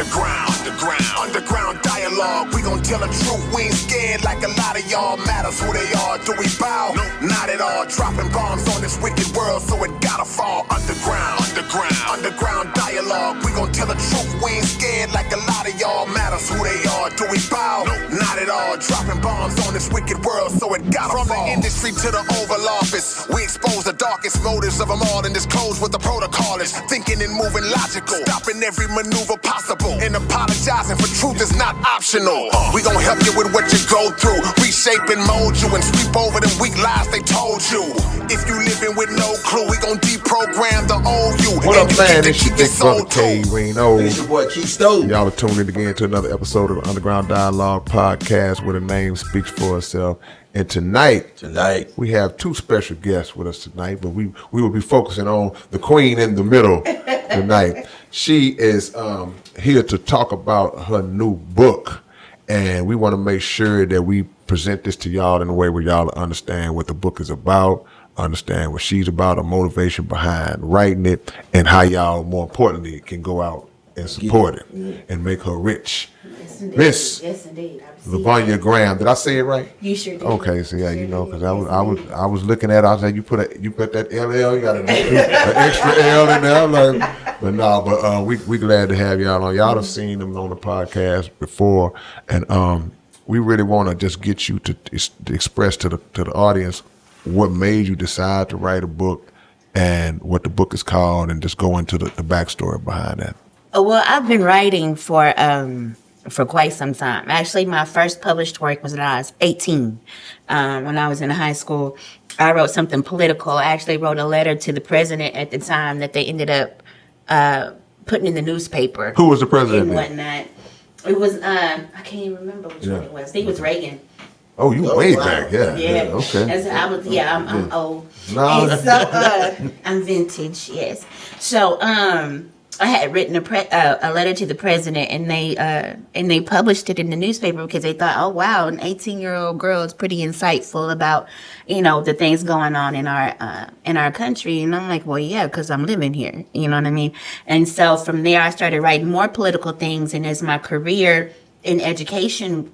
Underground dialogue. We gon' tell the truth. We ain't scared like a lot of y'all. Matters who they are. Do we bow? No, not at all. Dropping bombs on this wicked world, so it gotta fall. Underground dialogue. We gon' tell the truth. We ain't scared like a lot of y'all. Matters who they are. Do we bow? No, not at all. Dropping bombs on this wicked world, so it gotta fall. From the industry to the Oval Office, we expose the darkest motives of them all and disclose what the protocol is. Thinking and moving logical, stopping every maneuver possible, and apologizing for truth is not optional. We gon' help you with what you go through, reshape and mold you, and sweep over them weak lies they told you. If you living with no clue, we gon' deprogram the old you. What up, man? It's your big brother K-Rino. It's your boy Keystone. Y'all are tuned in again to another episode of the Underground Dialogue Podcast, where the name speaks for itself. And tonight we have two special guests with us tonight, but we will be focusing on the queen in the middle tonight. She is here to talk about her new book, and we want to make sure that we present this to y'all in a way where y'all understand what the book is about, understand what she's about, the motivation behind writing it, and how y'all, more importantly, can go out and support it and make her rich. Miss Lluvonia Graham. Did I say it right? You sure did. Okay, so yeah, you know, because I was looking at it, I was like, you put that LL, you got an extra L in there. I'm like, but we glad to have y'all on. Y'all have seen them on the podcast before, and we really want to just get you to express to the audience what made you decide to write a book and what the book is called, and just go into the backstory behind that. Well, I've been writing for quite some time. Actually, my first published work was when I was 18. When I was in high school, I wrote something political. I actually wrote a letter to the president at the time that they ended up putting in the newspaper. Who was the president? And whatnot. It was, I can't even remember which one it was. I think it was Reagan. Oh, you way back, yeah. Okay. I'm old. No. And so, I'm vintage, yes. So, I had written a letter to the president, and they published it in the newspaper because they thought, oh wow, an 18-year-old girl is pretty insightful about, the things going on in our country. And I'm like, well, yeah, because I'm living here. You know what I mean? And so from there, I started writing more political things, and as my career in education,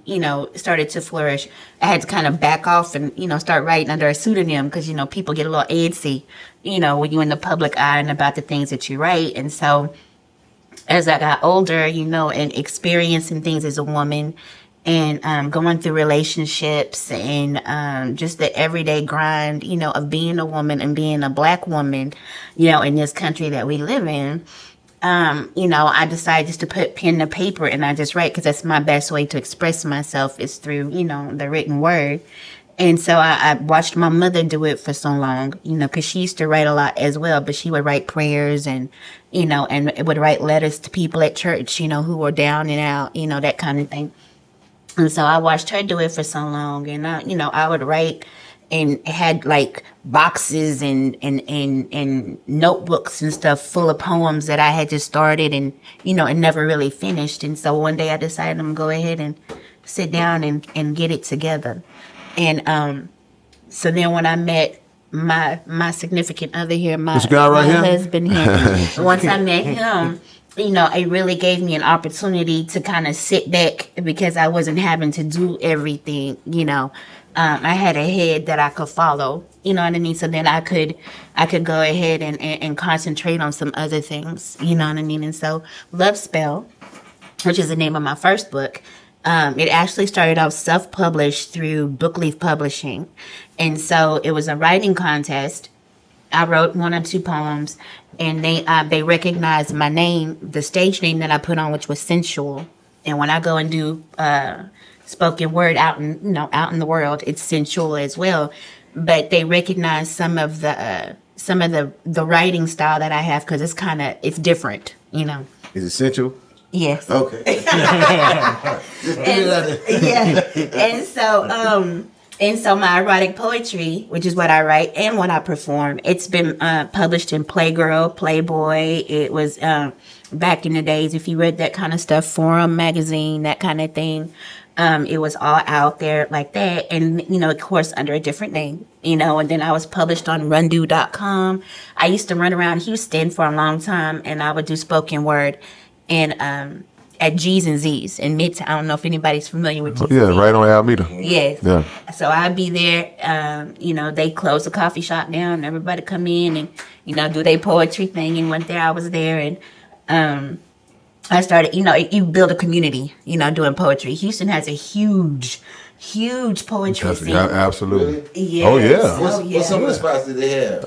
started to flourish, I had to kind of back off and, start writing under a pseudonym because, people get a little antsy, when you're in the public eye and about the things that you write. And so as I got older, and experiencing things as a woman and going through relationships and just the everyday grind, of being a woman and being a Black woman, in this country that we live in, I decided just to put pen to paper and I just write because that's my best way to express myself is through, the written word. And so I watched my mother do it for so long, because she used to write a lot as well, but she would write prayers and, and would write letters to people at church, who were down and out, that kind of thing. And so I watched her do it for so long and, I would write and had like boxes and notebooks and stuff full of poems that I had just started and, and never really finished. And so one day I decided I'm going to go ahead and sit down and get it together. And so then when I met my significant other here, my husband here, once I met him, it really gave me an opportunity to kind of sit back because I wasn't having to do everything, I had a head that I could follow, you know what I mean? So then I could go ahead and concentrate on some other things, you know what I mean? And so Love Spell, which is the name of my first book, it actually started out self-published through Bookleaf Publishing. And so it was a writing contest. I wrote 1 or 2 poems, and they recognized my name, the stage name that I put on, which was Sensual. And when I go and do spoken word out in the world, it's sensual as well. But they recognize some of the writing style that I have because it's different, Is it sensual? Yes. Okay. And so my erotic poetry, which is what I write and what I perform, it's been published in Playgirl, Playboy. It was back in the days, if you read that kind of stuff, Forum magazine, that kind of thing. It was all out there like that. And, of course, under a different name, and then I was published on rundo.com. I used to run around Houston for a long time and I would do spoken word. And at G's and Z's in Midtown. I don't know if anybody's familiar with G's. Yeah, right on Alameda. Yes. Yeah. So I'd be there. They close the coffee shop down. Everybody come in and, do their poetry thing. And went there. I was there. And I started, you build a community, doing poetry. Houston has a huge poetry scene. Yeah, absolutely. Yes. Oh, yeah. What some of the spots did they have?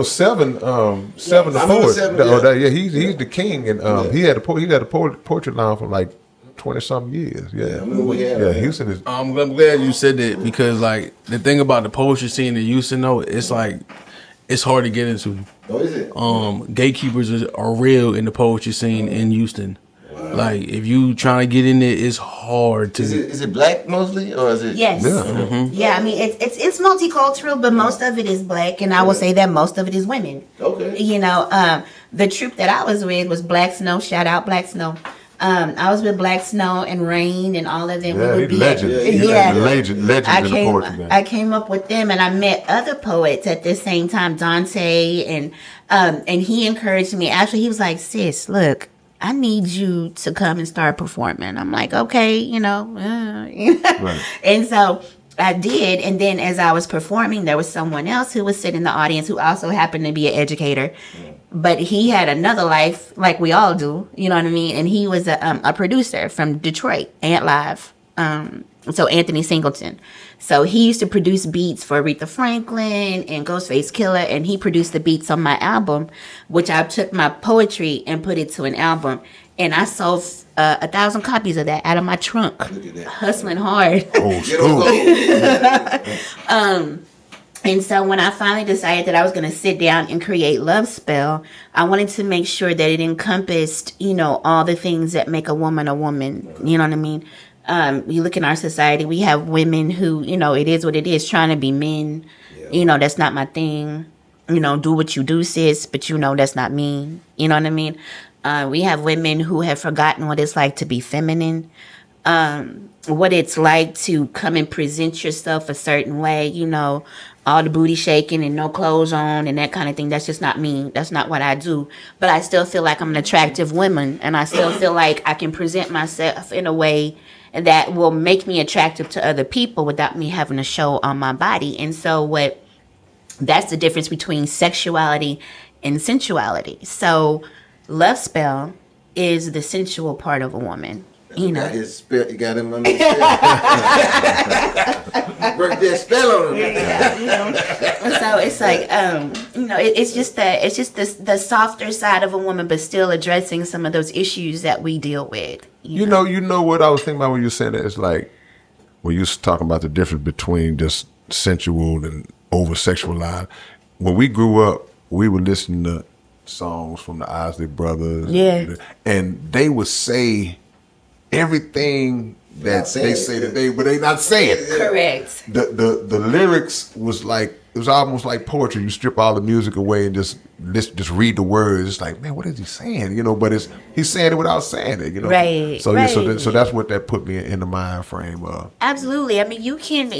Seven the poet. Seven, Yeah, he's the king, and he had a poetry line for like 20-something years. Yeah, Houston is. I'm glad you said that because like the thing about the poetry scene in Houston though, it's like it's hard to get into. Oh, is it? Gatekeepers are real in the poetry scene in Houston. Wow. Like if you trying to get in there, it's hard to. Is it black mostly or is it? Yes. Yeah. Mm-hmm. Yeah. I mean, it's multicultural, but most of it is black, and I will say that most of it is women. Okay. The troupe that I was with was Black Snow. Shout out Black Snow. I was with Black Snow and Rain and all of them. Yeah, we would be legend. Legend in the poetry game. I came up with them, and I met other poets at the same time, Dante, and he encouraged me. Actually, he was like, "Sis, look, I need you to come and start performing." I'm like, okay, Right. And so I did. And then as I was performing, there was someone else who was sitting in the audience who also happened to be an educator. But he had another life like we all do, you know what I mean? And he was a producer from Detroit, Ant Live. So Anthony Singleton. So he used to produce beats for Aretha Franklin and Ghostface Killer, and he produced the beats on my album, which I took my poetry and put it to an album. And I sold 1,000 copies of that out of my trunk, hustling hard. Old school. And so when I finally decided that I was going to sit down and create Love Spell, I wanted to make sure that it encompassed, all the things that make a woman. You know what I mean? You look in our society, we have women who, it is what it is, trying to be men. Yeah. That's not my thing. Do what you do, sis, but that's not me. You know what I mean? We have women who have forgotten what it's like to be feminine. What it's like to come and present yourself a certain way, all the booty shaking and no clothes on and that kind of thing. That's just not me. That's not what I do. But I still feel like I'm an attractive woman, and I still feel like I can present myself in a way that will make me attractive to other people without me having to show on my body. And so that's the difference between sexuality and sensuality. So Love Spell is the sensual part of a woman. You got his spell. You got him under the spell. Work that spell on him. So it's like, it's just the softer side of a woman, but still addressing some of those issues that we deal with. You know what I was thinking about when you said that? It's like when you was talking about the difference between just sensual and over sexualized. When we grew up, we would listen to songs from the Isley Brothers. Yeah. And they would say everything that they say today, but they not saying it. Correct. The lyrics was like, it was almost like poetry. You strip all the music away and just read the words. It's like, man, what is he saying? But he's saying it without saying it. Right. So right. So that's what that put me in the mind frame of. Absolutely. I mean, you can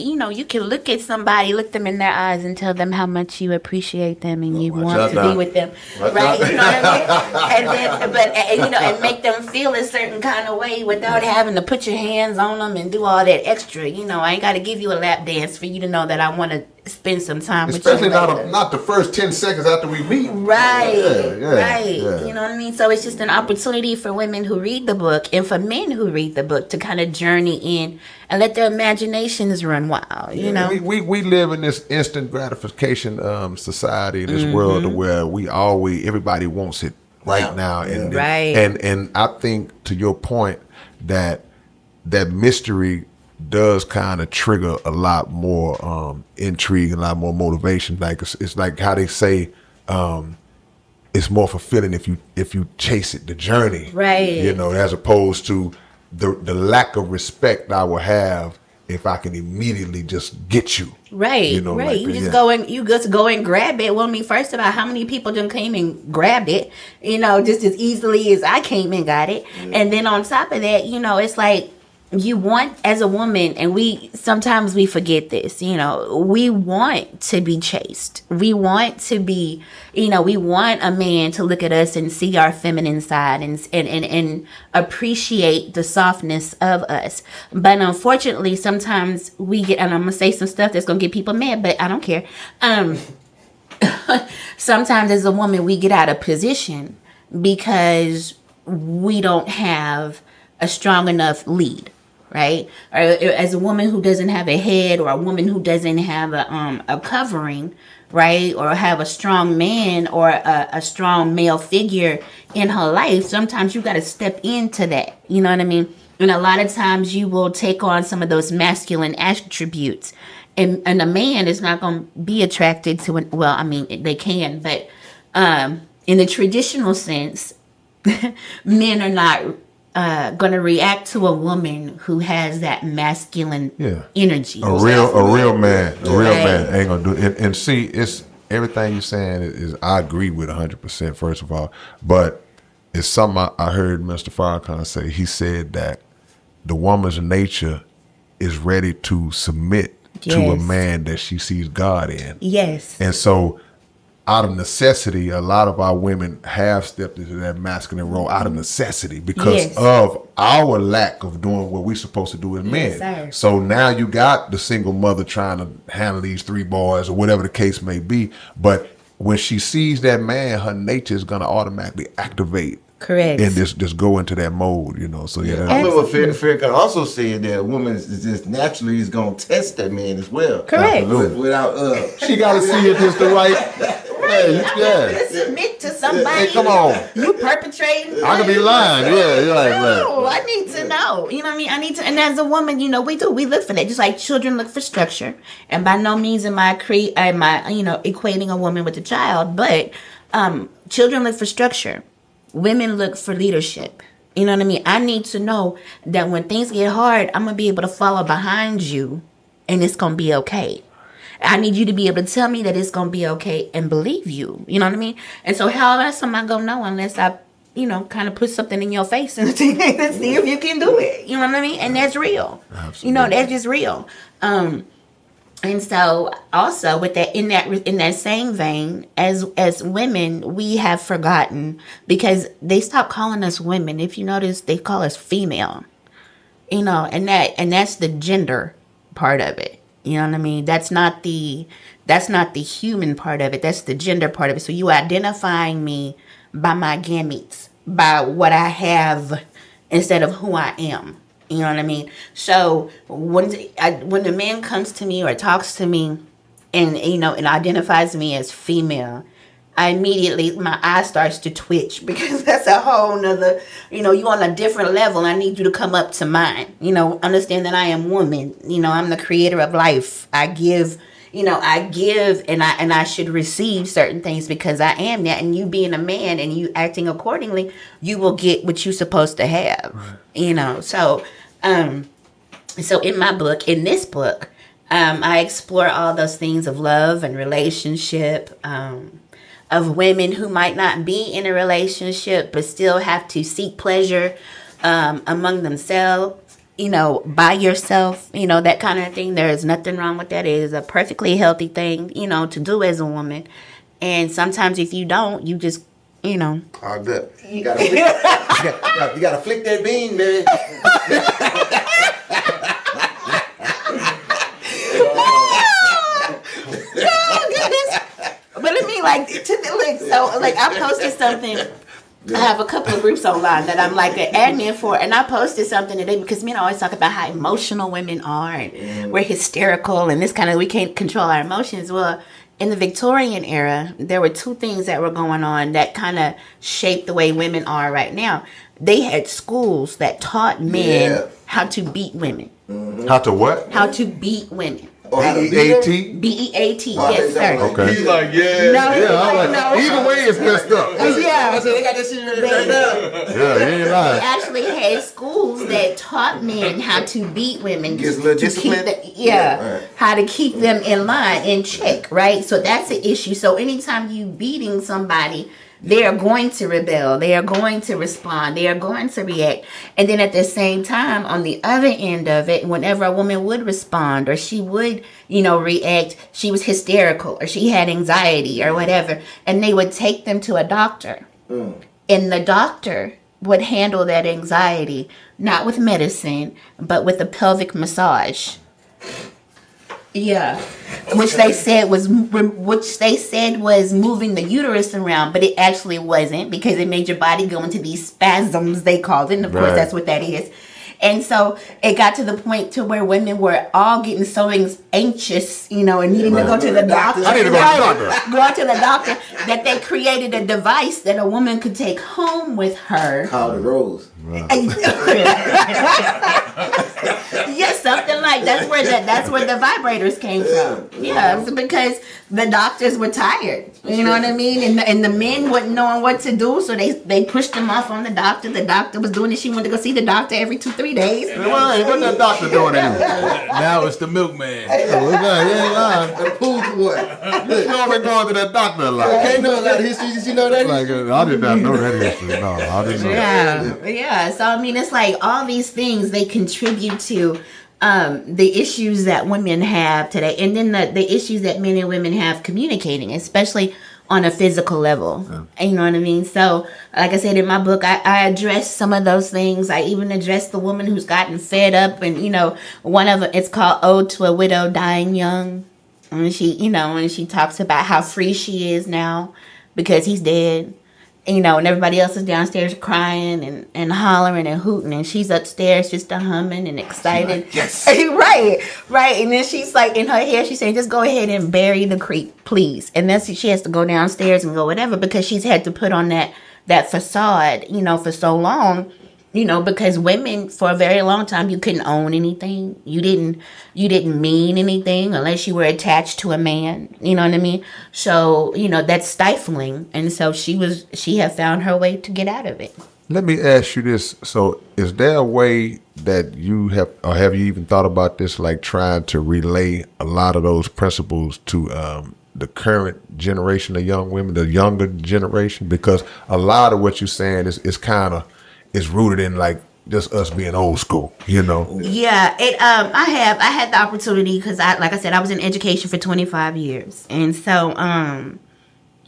look at somebody, look them in their eyes, and tell them how much you appreciate them and you want to be with them, right? You know what I mean? And make them feel a certain kind of way without having to put your hands on them and do all that extra. I ain't got to give you a lap dance for you to know that I want to spend some time with you. Especially not the first 10 seconds after we meet. Right. Yeah. You know what I mean? So it's just an opportunity for women who read the book and for men who read the book to kind of journey in and let their imaginations run wild, We live in this instant gratification society, in this world where everybody wants it right now. And, and I think, to your point, that mystery does kind of trigger a lot more intrigue and a lot more motivation. Like it's like how they say it's more fulfilling if you chase it, the journey, right? As opposed to the lack of respect I will have if I can immediately just get you, right? Right. You just go and grab it. Well, I mean, first of all, how many people done came and grabbed it? Just as easily as I came and got it. And then on top of that, it's like, you want, as a woman, and we sometimes we forget this, we want to be chaste. We want to be, we want a man to look at us and see our feminine side and appreciate the softness of us. But unfortunately, sometimes we get, and I'm gonna say some stuff that's gonna get people mad, but I don't care. Sometimes as a woman, we get out of position because we don't have a strong enough lead. Right? Or as a woman who doesn't have a head, or a woman who doesn't have a covering, right? Or have a strong man or a strong male figure in her life, sometimes you got to step into that. You know what I mean? And a lot of times you will take on some of those masculine attributes. And a man is not going to be attracted to it. Well, I mean, they can, but in the traditional sense, men are not going to react to a woman who has that masculine energy. A real man ain't gonna do it. And see, it's everything you're saying is I agree with 100%. First of all, but it's something I heard Mr. Farrakhan say. He said that the woman's nature is ready to submit to a man that she sees God in. Yes. And so, out of necessity, a lot of our women have stepped into that masculine role out of necessity because of our lack of doing what we're supposed to do as men. Sir. So now you got the single mother trying to handle these 3 boys or whatever the case may be. But when she sees that man, her nature is going to automatically activate. Correct. And just go into that mode, So I remember Farrakhan also said that a woman is just naturally is going to test that man as well. Correct. Without she got to see it just the right. You submit to somebody. Hey, come on. You perpetrating. I could be lying. Yeah, you're like, no, I need to know. You know what I mean? I need to. And as a woman, we look for that. Just like children look for structure. And by no means am I equating a woman with a child, but children look for structure. Women look for leadership. You know what I mean? I need to know that when things get hard, I'm going to be able to follow behind you and it's going to be okay. I need you to be able to tell me that it's going to be okay and believe you. You know what I mean? And so how else am I going to know unless I, kind of put something in your face and see if you can do it. You know what I mean? And that's real. Absolutely. That's just real. And so also with that in that same vein, as women, we have forgotten because they stopped calling us women. If you notice, they call us female. And that's the gender part of it. You know what I mean? That's not the human part of it. That's the gender part of it. So you identifying me by my gametes, by what I have instead of who I am. You know what I mean? So when the man comes to me or talks to me and, and identifies me as female, I immediately, my eye starts to twitch because that's a whole nother, you on a different level. I need you to come up to mine, understand that I am woman. I'm the creator of life. I give and I should receive certain things because I am that. And you being a man and you acting accordingly, you will get what you're supposed to have, right. So in this book, I explore all those things of love and relationship, of women who might not be in a relationship, but still have to seek pleasure, among themselves, by yourself, that kind of thing. There is nothing wrong with that. It is a perfectly healthy thing, to do as a woman. And sometimes if you don't, you just, all good. You gotta flick that bean, baby. But I mean, I posted something. I have a couple of groups online that I'm like an admin for, and I posted something today because men always talk about how emotional women are and we're hysterical and this kind of, we can't control our emotions. Well, in the Victorian era, there were 2 things that were going on that kind of shaped the way women are right now. They had schools that taught men how to beat women. Mm-hmm. How to what? How to beat women. B-E-A-T? B-E-A-T, yes, sir. Okay. He's like, No. Either way, it's messed up. I said they got this shit right now. Yeah, you ain't They lying. actually had schools that taught men how to beat women. Get a little discipline. How to keep them in line, in check, right? So that's an issue. So anytime you beating somebody, they are going to rebel. They are going to respond. They are going to react. And then at the same time, on the other end of it, whenever a woman would respond or she would, react, she was hysterical or she had anxiety or whatever. And they would take them to a doctor. And the doctor would handle that anxiety, not with medicine, but with a pelvic massage. Yeah, which they said was moving the uterus around, but it actually wasn't, because it made your body go into these spasms, they called it, and of course that's what that is. And so it got to the point to where women were all getting so anxious, and needing to go to the doctor. I need to go to the doctor. Go to the doctor, that they created a device that a woman could take home with her. Called the Rose. Yes, something like that's where the vibrators came from. Yeah, it's because the doctors were tired. You know what I mean? And the men wasn't knowing what to do, so they pushed them off on the doctor. The doctor was doing it. She wanted to go see the doctor every 2-3 days. Well, what's that doctor doing anyway? Now it's the milkman. You ain't lying. The pool boy. You know I've been going to that doctor a lot. Okay, know a lot of history. Did you know that? Like, I did not know that history. No, I didn't know that. Yeah. So I mean, it's like all these things, they contribute to the issues that women have today, and then the issues that men and women have communicating, especially on a physical level. Yeah. You know what I mean? So, like I said in my book, I address some of those things. I even address the woman who's gotten fed up, and one of them, it's called "Ode to a Widow Dying Young," and she talks about how free she is now because he's dead. And everybody else is downstairs crying and hollering and hooting, and she's upstairs just humming and excited. Like, yes. right. And then she's like, in her head, she's saying, just go ahead and bury the creep, please. And then she has to go downstairs and go whatever, because she's had to put on that facade, for so long. Because women, for a very long time, you couldn't own anything. You didn't mean anything unless you were attached to a man. You know what I mean? So, that's stifling. And so she had found her way to get out of it. Let me ask you this. So is there a way that you have, or have you even thought about this, like trying to relay a lot of those principles to the current generation of young women, the younger generation? Because a lot of what you're saying is rooted in like just us being old school, Yeah, I had the opportunity, because like I said, I was in education for 25 years, and so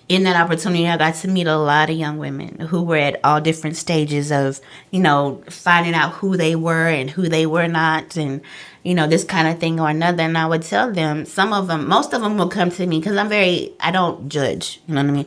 in that opportunity, I got to meet a lot of young women who were at all different stages of finding out who they were and who they were not, and this kind of thing or another. And I would tell them, most of them will come to me, because I don't judge. You know what I mean?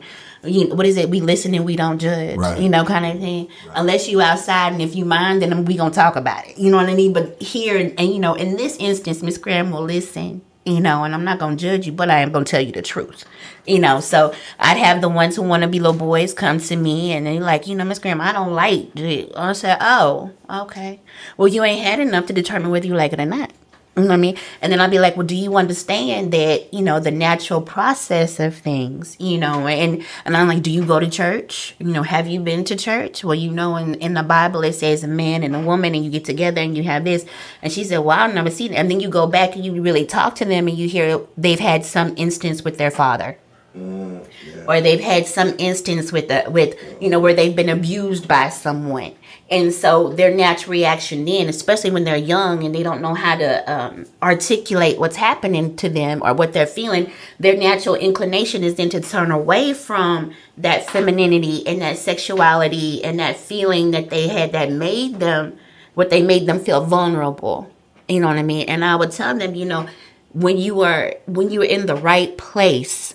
What is it? We listen and we don't judge, right. Kind of thing. Right. Unless you outside, and if you mind, then we gonna talk about it. You know what I mean? But here, and in this instance, Miss Graham will listen, and I'm not gonna judge you, but I am gonna tell you the truth. So I'd have the ones who want to be little boys come to me, and they're like, Miss Graham, I don't like it. I say, oh, okay. Well, you ain't had enough to determine whether you like it or not. You know what I mean? And then I'll be like, well, do you understand that, the natural process of things, and I'm like, do you go to church? Have you been to church? Well, in the Bible, it says a man and a woman, and you get together and you have this. And she said, well, I've never seen it. And then you go back and you really talk to them, and you hear they've had some instance with their father. Yeah. Or they've had some instance with where they've been abused by someone. And so their natural reaction then, especially when they're young and they don't know how to articulate what's happening to them or what they're feeling, their natural inclination is then to turn away from that femininity and that sexuality and that feeling that they had that made them feel vulnerable. You know what I mean? And I would tell them, when you are in the right place,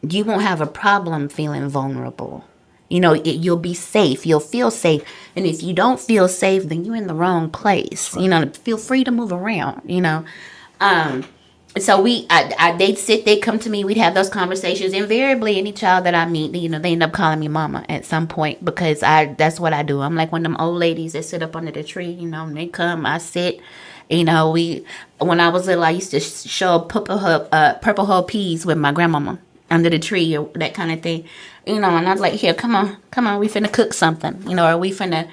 you won't have a problem feeling vulnerable. You'll be safe. You'll feel safe. And if you don't feel safe, then you're in the wrong place. Right. Feel free to move around, So they'd come to me. We'd have those conversations. Invariably, any child that I meet, they end up calling me mama at some point, because that's what I do. I'm like one of them old ladies that sit up under the tree, and they come, I sit. When I was little, I used to show purple hull peas with my grandmama under the tree or that kind of thing. And I was like, here, come on, we finna cook something, or we finna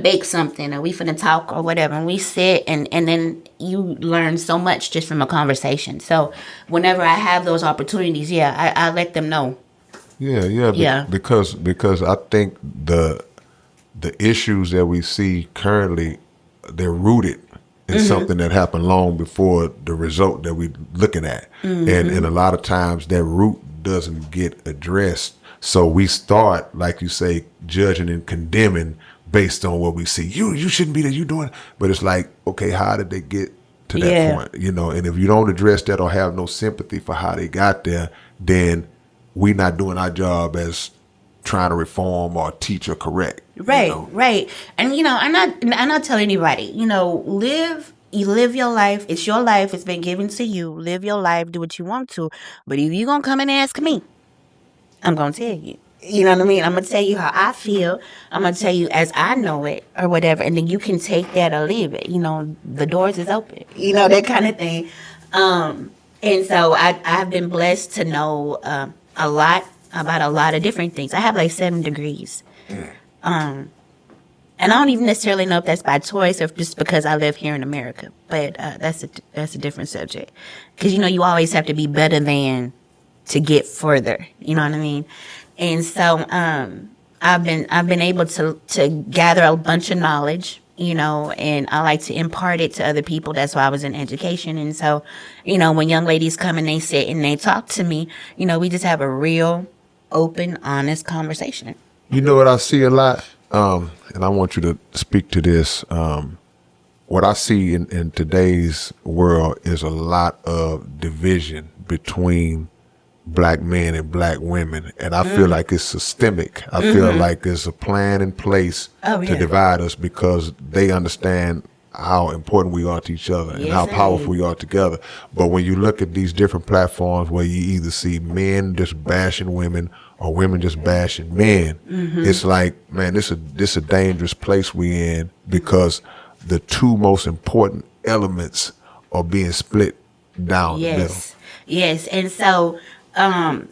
bake something, or we finna talk or whatever. And we sit and then you learn so much just from a conversation. So whenever I have those opportunities, I let them know, Yeah. Because I think the issues that we see currently, they're rooted in something that happened long before the result that we're looking at, and a lot of times that root doesn't get addressed. So we start, like you say, judging and condemning based on what we see. You shouldn't be there. You doing, but it's like, okay, how did they get to that point? And if you don't address that or have no sympathy for how they got there, then we not doing our job as trying to reform or teach or correct. Right. And I'm not telling anybody, you live your life. It's your life. It's been given to you. Live your life. Do what you want to. But if you're going to come and ask me, I'm going to tell you. You know what I mean? I'm going to tell you how I feel. I'm going to tell you as I know it or whatever. And then you can take that or leave it. The doors is open. That kind of thing. And so I've been blessed to know a lot about a lot of different things. I have like 7 degrees. And I don't even necessarily know if that's by choice or just because I live here in America. But that's a different subject. Because, you always have to be better than to get further. You know what I mean? And so I've been able to gather a bunch of knowledge, and I like to impart it to other people. That's why I was in education. And so, when young ladies come and they sit and they talk to me, we just have a real open, honest conversation. You know what I see a lot? And I want you to speak to this. What I see in today's world is a lot of division between black men and black women. And I feel like it's systemic. I feel like there's a plan in place to divide us because they understand how important we are to each other and how powerful we are together. But when you look at these different platforms where you either see men just bashing women or women just bashing men, it's like, man, this a dangerous place we in because the two most important elements are being split down the middle. Yes. And so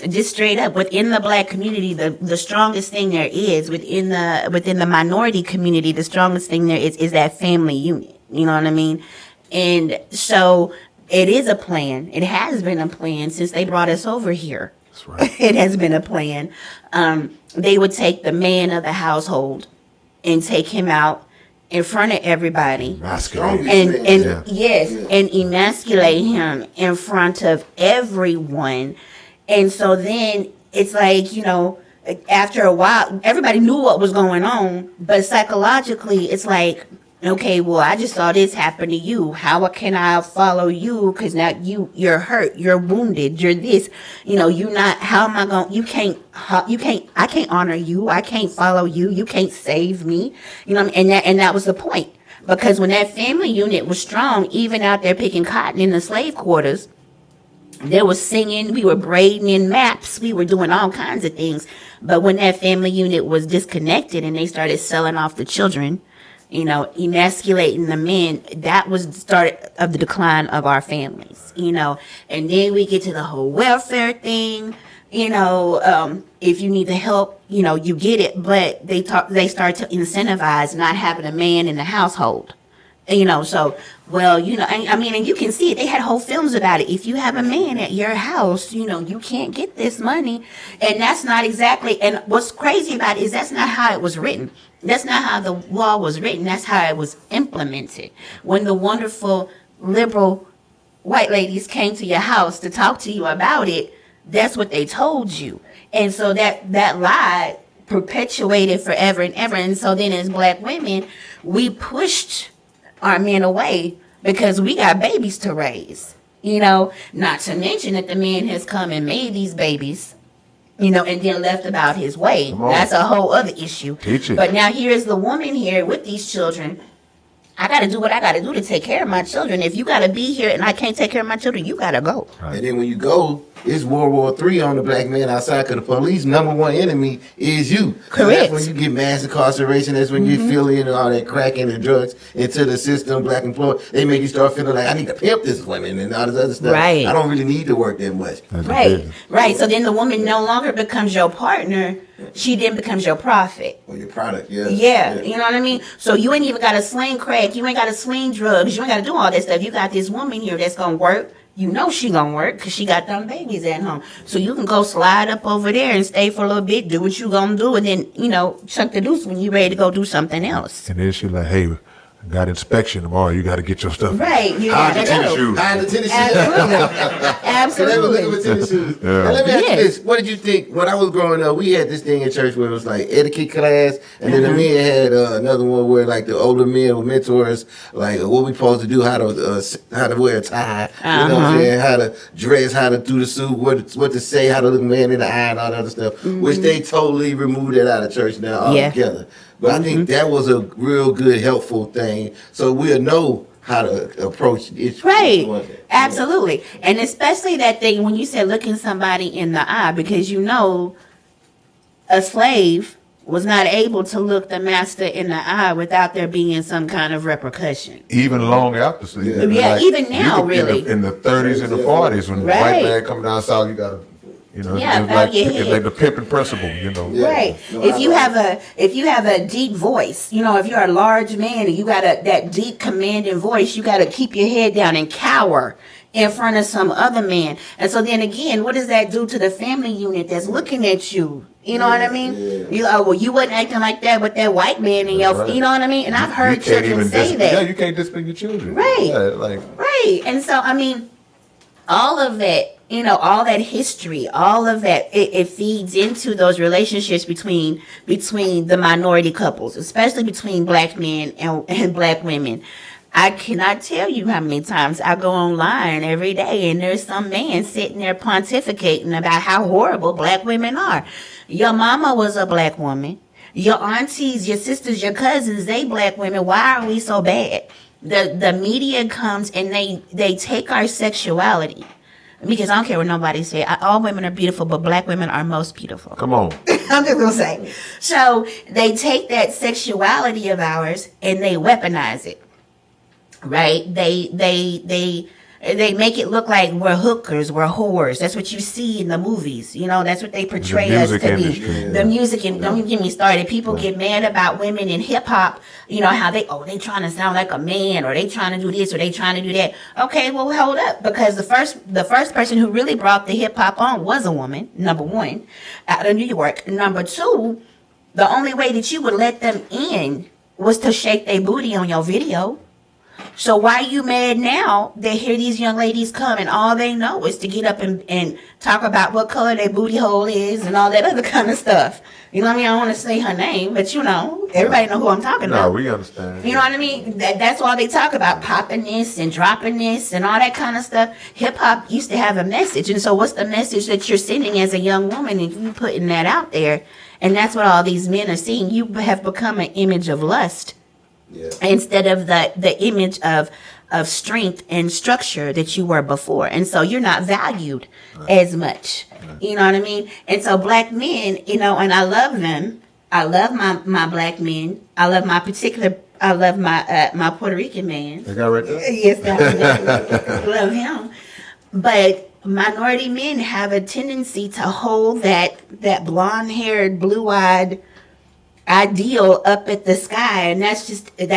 just straight up within the black community, the strongest thing there is within the minority community, the strongest thing there is that family unit. You know what I mean? And so it is a plan. It has been a plan since they brought us over here. That's right. It has been a plan. They would take the man of the household and take him out in front of everybody. And emasculate him in front of everyone. And so then it's like, after a while, everybody knew what was going on, but psychologically it's like, okay, well, I just saw this happen to you. How can I follow you? Because now you're hurt, you're wounded, you're this. You're not. How am I going? I can't honor you. I can't follow you. You can't save me. And that was the point. Because when that family unit was strong, even out there picking cotton in the slave quarters, there was singing, we were braiding in maps, we were doing all kinds of things. But when that family unit was disconnected and they started selling off the children, emasculating the men, that was the start of the decline of our families, and then we get to the whole welfare thing, if you need the help, you get it, but they start to incentivize not having a man in the household, so, well, and you can see it. They had whole films about it. If you have a man at your house, you can't get this money. And that's not exactly, and what's crazy about it is that's not how it was written. That's not how the law was written. That's how it was implemented. When the wonderful liberal white ladies came to your house to talk to you about it, that's what they told you. And so that lie perpetuated forever and ever. And so then as black women, we pushed our men away because we got babies to raise, not to mention that the man has come and made these babies, and then left about his way. That's a whole other issue. But now here's the woman here with these children. I got to do what I got to do to take care of my children. If you got to be here and I can't take care of my children, you got to go. Right. And then when you go, it's World War III on the black man outside because the police number one enemy is you. Correct. That's when you get mass incarceration. That's when you feel all that crack and the drugs into the system, black employee. They make you start feeling like I need to pimp this woman and all this other stuff. Right. I don't really need to work that much. Right. So then the woman no longer becomes your partner. She then becomes your profit. Or your product, yeah. You know what I mean? So you ain't even got to sling crack. You ain't got to sling drugs. You ain't got to do all that stuff. You got this woman here that's going to work you know she gonna work because she got them babies at home. So you can go slide up over there and stay for a little bit, do what you gonna do, and then, chuck the deuce when you ready to go do something else. And then she like, hey, I got inspection tomorrow. You got to get your stuff. Right. You Hide gotta the tennis go. shoes. Hide the tennis shoes. Absolutely. Look at tennis shoes. Now, let me ask you this. What did you think? When I was growing up, we had this thing in church where it was like etiquette class, and then the men had another one where like the older men were mentors, like what we supposed to do, how to wear a tie, you know what I'm saying, how to dress, how to do the suit, what to say, how to look man in the eye, and all that other stuff, which they totally removed that out of church now altogether. But I think that was a real good, helpful thing. So we'll know how to approach it. Right. Absolutely. And especially that thing when you said looking somebody in the eye, because a slave was not able to look the master in the eye without there being some kind of repercussion. Even long after. So even now, really. In the 30s and the 40s, when the white man come down south, you got to... it's like the pimping principle, Right. If you have a deep voice, if you're a large man and you got that deep commanding voice, you got to keep your head down and cower in front of some other man. And so then again, what does that do to the family unit that's looking at you? You know what I mean? You wasn't acting like that with that white man in your, you know what I mean? And I've heard children say that. Yeah, you can't discipline your children. Right. Yeah, right. And so, all of that, all that history, all of that, it feeds into those relationships between the minority couples, especially between black men and black women. I cannot tell you how many times I go online every day and there's some man sitting there pontificating about how horrible black women are. Your mama was a black woman. Your aunties, your sisters, your cousins, they black women. Why are we so bad? The media comes and they take our sexuality. Because I don't care what nobody say. All women are beautiful, but black women are most beautiful. Come on. I'm just going to say. So they take that sexuality of ours and they weaponize it. Right? They make it look like we're hookers, we're whores. That's what you see in the movies. That's what they portray us to be. The music, and don't even get me started. People get mad about women in hip hop. How they trying to sound like a man, or they trying to do this, or they trying to do that. Okay, well, hold up, because the first person who really brought the hip hop on was a woman. Number one, out of New York. Number two, the only way that you would let them in was to shake their booty on your video. So why are you mad now? They hear these young ladies come and all they know is to get up and talk about what color their booty hole is and all that other kind of stuff. You know what I mean? I don't want to say her name, but everybody know who I'm talking about. No, we understand. You know what I mean? That's all they talk about, popping this and dropping this and all that kind of stuff. Hip hop used to have a message. And so what's the message that you're sending as a young woman and you putting that out there? And that's what all these men are seeing. You have become an image of lust. Yeah. Instead of the image of strength and structure that you were before. And so you're not valued as much. You know what I mean? And so black men, and I love them. I love my black men. I love my Puerto Rican man. That guy right there? Yes, definitely. Love him. But minority men have a tendency to hold that blonde-haired, blue-eyed ideal up at the sky, and that's just it.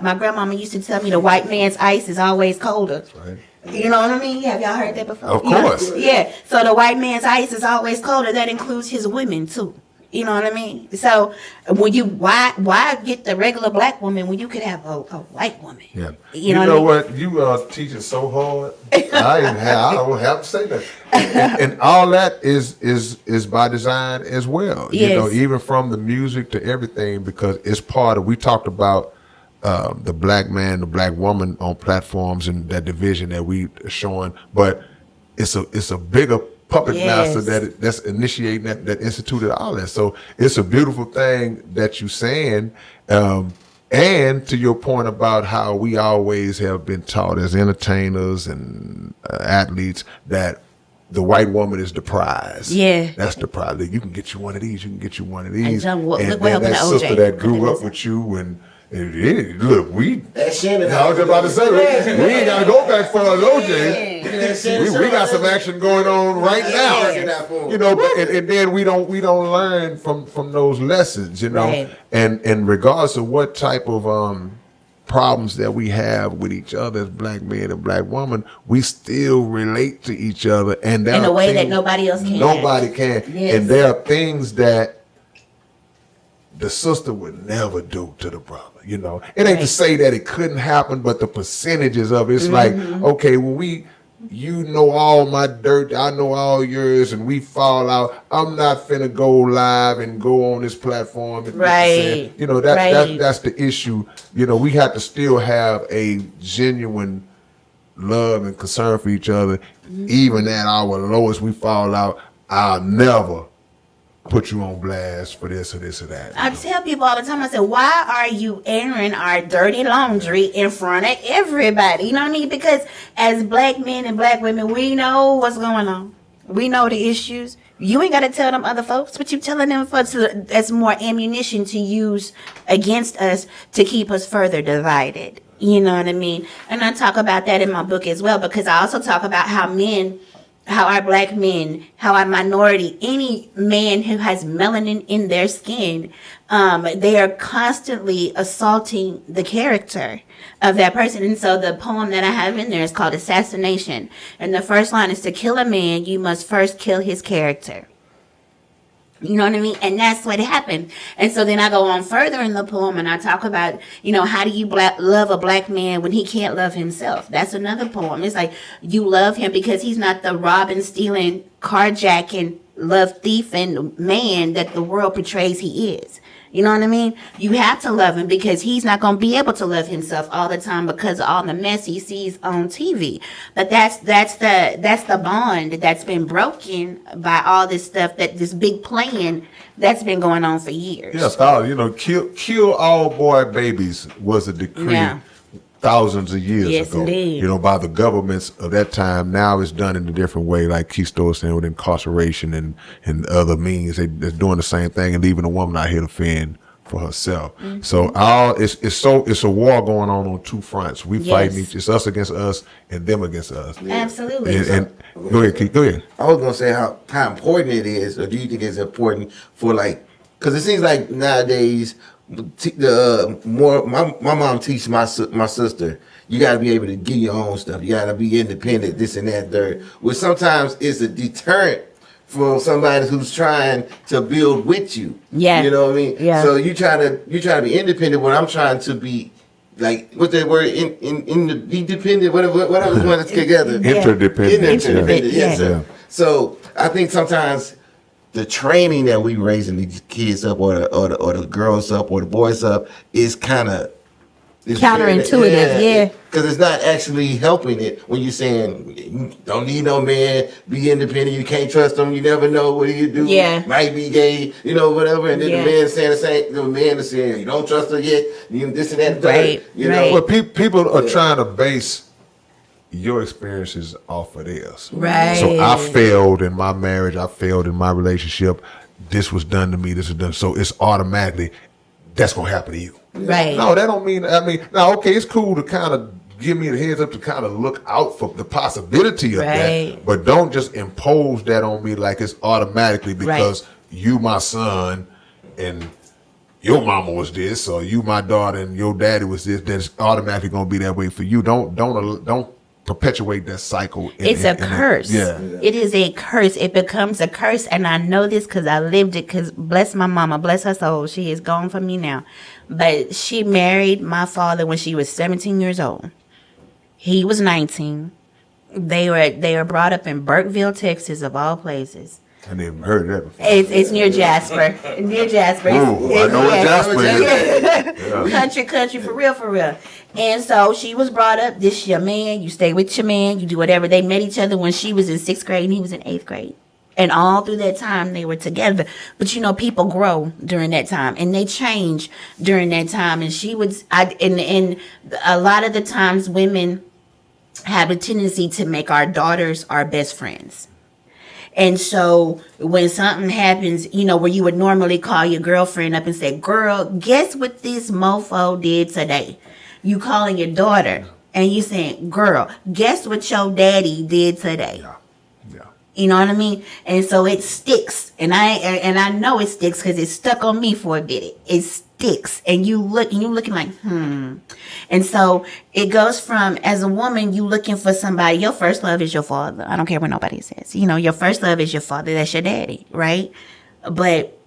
My grandmama used to tell me the white man's ice is always colder. That's right. You know what I mean? Have y'all heard that before? Of course. Yeah. So the white man's ice is always colder. That includes his women too. You know what I mean? So when why get the regular black woman when you could have a white woman? Yeah. You know what? You teaching so hard. I don't have to say that. And all that is by design as well. Yes. Even from the music to everything, because it's part of. We talked about the black man, the black woman on platforms and that division that we are showing, but it's a bigger puppet master that's initiating that instituted all that. So it's a beautiful thing that you're saying. And to your point about how we always have been taught as entertainers and athletes that the white woman is the prize. Yeah. That's the prize. You can get you one of these. You can get you one of these. And then that sister that grew up with you and look, That's Shannon. I was just about to say, we ain't got to go back far as OJ. We got some action going on right now. But and then we don't learn from those lessons, Right. And regardless of what type of problems that we have with each other as black men and black women, we still relate to each other, and in a way that nobody else can. Nobody can. Yes. And there are things that the sister would never do to the brother. You know, it ain't to say that it couldn't happen, but the percentages of it's like, okay, well, you know all my dirt, I know all yours, and we fall out. I'm not finna go live and go on this platform. And Right. you know, that's the issue. You know, we have to still have a genuine love and concern for each other. Even at our lowest, we fall out. I'll never put you on blast for this or this or that. I tell people all the time, I say, why are you airing our dirty laundry in front of everybody? You know what I mean? Because as black men and black women, we know what's going on. We know the issues. You ain't got to tell them other folks, but you telling them folks that's more ammunition to use against us to keep us further divided. You know what I mean? And I talk about that in my book as well, because I also talk about how our black men, how our minority, any man who has melanin in their skin, they are constantly assaulting the character of that person. And so the poem that I have in there is called Assassination. And the first line is, to kill a man, you must first kill his character. You know what I mean? And that's what happened. And so then I go on further in the poem and I talk about, you know, how do you love a black man when he can't love himself? That's another poem. It's like, you love him because he's not the robbing, stealing, carjacking, love thieving man that the world portrays he is. You know what I mean? You have to love him because he's not going to be able to love himself all the time because of all the mess he sees on TV. But that's the bond that's been broken by all this stuff, that this big plan that's been going on for years. Yes, you know, kill all boy babies was a decree thousands of years ago. Indeed. You know, by the governments of that time. Now it's done in a different way, like Keystone was saying, with incarceration and other means. They're doing the same thing and leaving a woman out here to fend for herself. So it's a war going on two fronts. We fighting it's us against us and them against us. Absolutely. And go ahead, Keith. Go ahead. I was gonna say how important it is, or do you think it's important for, like, because it seems like nowadays, my mom teaches my sister, you got to be able to get your own stuff. You got to be independent, this and that, third. Which sometimes is a deterrent for somebody who's trying to build with you. Yeah. You know what I mean? Yeah. So you try to be independent when I'm trying to be, like, what's that word? Be dependent, whatever one that's together. Interdependent. Interdependent. Yes. Yeah. So I think sometimes the training that we raising these kids up, or the girls up, or the boys up, is kind of counterintuitive. Because it's not actually helping it when you're saying, you don't need no man, be independent, you can't trust him, you never know what he do, might be gay, you know, whatever. And then the man saying the same, the man is saying, you don't trust her yet, you this and that, right, you know. Well, people are trying to base your experiences off of theirs. Right. So I failed in my marriage. I failed in my relationship. This was done to me. This was done. So it's automatically, that's going to happen to you. Right. No, that don't mean, now, okay, it's cool to kind of give me the heads up to kind of look out for the possibility of that. But don't just impose that on me like it's automatically because you my son and your mama was this, or you my daughter and your daddy was this, that's automatically going to be that way for you. Don't perpetuate that cycle. It's a curse. It is a curse. It becomes a curse, and I know this because I lived it. Because bless my mama, bless her soul, she is gone from me now. But she married my father when she was 17 years old. He was 19. They were brought up in Burkeville, Texas, of all places. I never heard that before. It's near Jasper. Near Jasper. Ooh, I know what Jasper is. Country, for real. And so she was brought up, this your man, you stay with your man, you do whatever. They met each other when she was in 6th grade and he was in 8th grade. And all through that time they were together. But you know, people grow during that time and they change during that time. And and a lot of the times women have a tendency to make our daughters our best friends. And so when something happens, you know, where you would normally call your girlfriend up and say, girl, guess what this mofo did today? You calling your daughter and you saying, girl, guess what your daddy did today? You know what I mean? And so it sticks, and I know it sticks because it stuck on me for a bit. It sticks, and you looking like, And so it goes from, as a woman, you looking for somebody. Your first love is your father. I don't care what nobody says. You know, your first love is your father. That's your daddy, right? But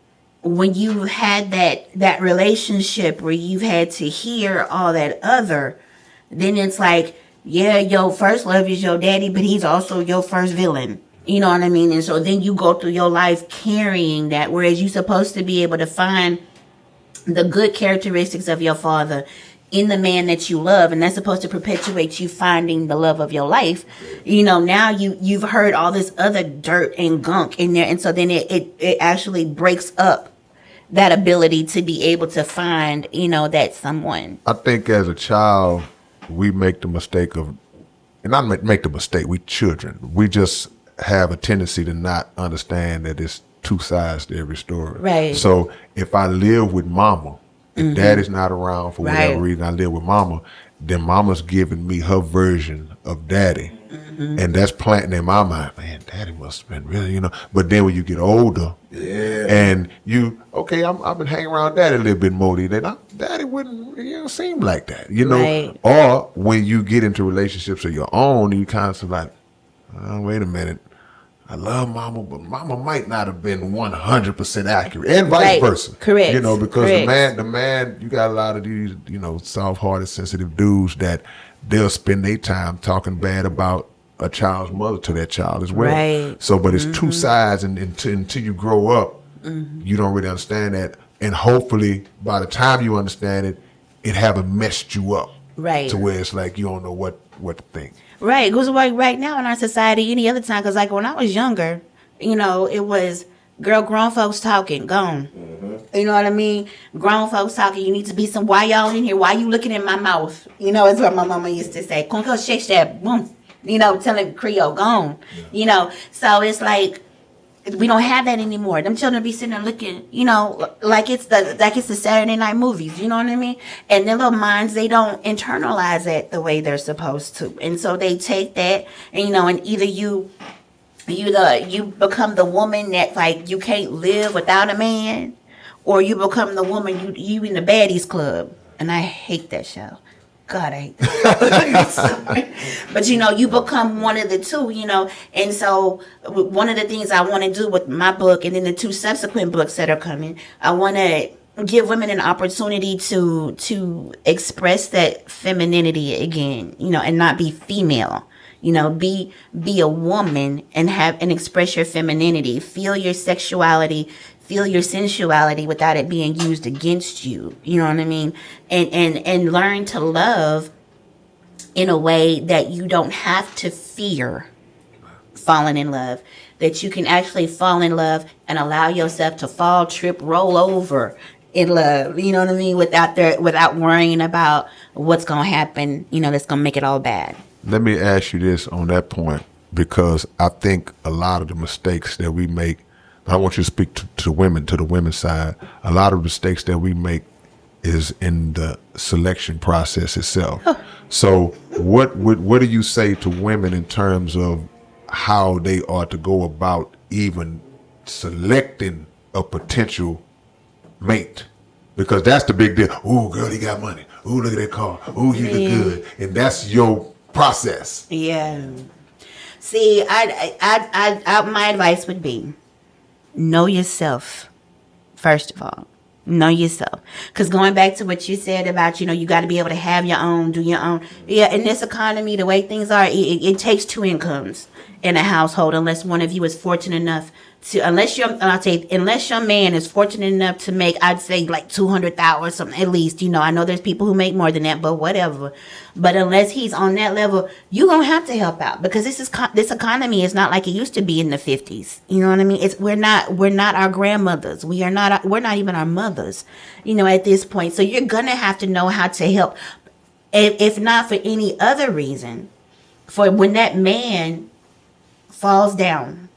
when you had that relationship where you've had to hear all that other, then it's like, yeah, your first love is your daddy, but he's also your first villain. You know what I mean? And so then you go through your life carrying that, whereas you're supposed to be able to find the good characteristics of your father in the man that you love, and that's supposed to perpetuate you finding the love of your life. You know, now you've heard all this other dirt and gunk in there, and so then it actually breaks up that ability to be able to find, you know, that someone. I think as a child, we make the mistake of, and not make the mistake, we children, we just have a tendency to not understand that it's two sides to every story. Right. So if I live with mama, if daddy's not around for whatever reason, I live with mama, then mama's giving me her version of daddy. And that's planting in my mind, man, daddy must have been really, you know. But then when you get older, and I've been hanging around daddy a little bit more these days. Daddy wouldn't, seem like that, you know. Right. Or when you get into relationships of your own, you kind of like, oh, wait a minute. I love mama, but mama might not have been 100% accurate, and vice versa. Correct. You know, because Correct. the man, you got a lot of these, soft-hearted, sensitive dudes that they'll spend their time talking bad about a child's mother to that child as well. Right. So, but it's two sides, and until you grow up, you don't really understand that. And hopefully, by the time you understand it, it haven't messed you up. Right. To where it's like you don't know what to think. Right. Because right now in our society, any other time, because like when I was younger, it was, girl, grown folks talking, gone. You know what I mean? Grown folks talking, you need to be why y'all in here? Why you looking in my mouth? It's what my mama used to say. Come go shake that, boom. Telling Creole, gone. So it's like, we don't have that anymore. Them children be sitting there looking, like it's the Saturday night movies. You know what I mean? And their little minds, they don't internalize it the way they're supposed to, and so they take that, and either you become the woman that like you can't live without a man, or you become the woman you in the baddies club, and I hate that show. God, I hate that. But you become one of the two, and so one of the things I want to do with my book and then the two subsequent books that are coming, I want to give women an opportunity to express that femininity again, and not be female. Be a woman and express your femininity, feel your sexuality, feel your sensuality without it being used against you. You know what I mean? And learn to love in a way that you don't have to fear falling in love. That you can actually fall in love and allow yourself to fall, trip, roll over in love. You know what I mean? Without worrying about what's going to happen, that's going to make it all bad. Let me ask you this on that point, because I think a lot of the mistakes that we make, I want you to speak to women, to the women's side. A lot of mistakes that we make is in the selection process itself. So what do you say to women in terms of how they are to go about even selecting a potential mate? Because that's the big deal. Ooh, girl, he got money. Ooh, look at that car. Ooh, he look good. And that's your process. Yeah. See, I my advice would be, know yourself, first of all. Know yourself. Because going back to what you said about, you got to be able to have your own, do your own. Yeah, in this economy, the way things are, it takes two incomes in a household, unless one of you is fortunate enough to, unless your man is fortunate enough to make, I'd say like $200,000 or something at least. I know there's people who make more than that, but whatever. But unless he's on that level, you're gonna have to help out, because this economy is not like it used to be in the 50s. You know what I mean? We're not our grandmothers. We're not even our mothers. At this point, so you're gonna have to know how to help, if not for any other reason, for when that man falls down,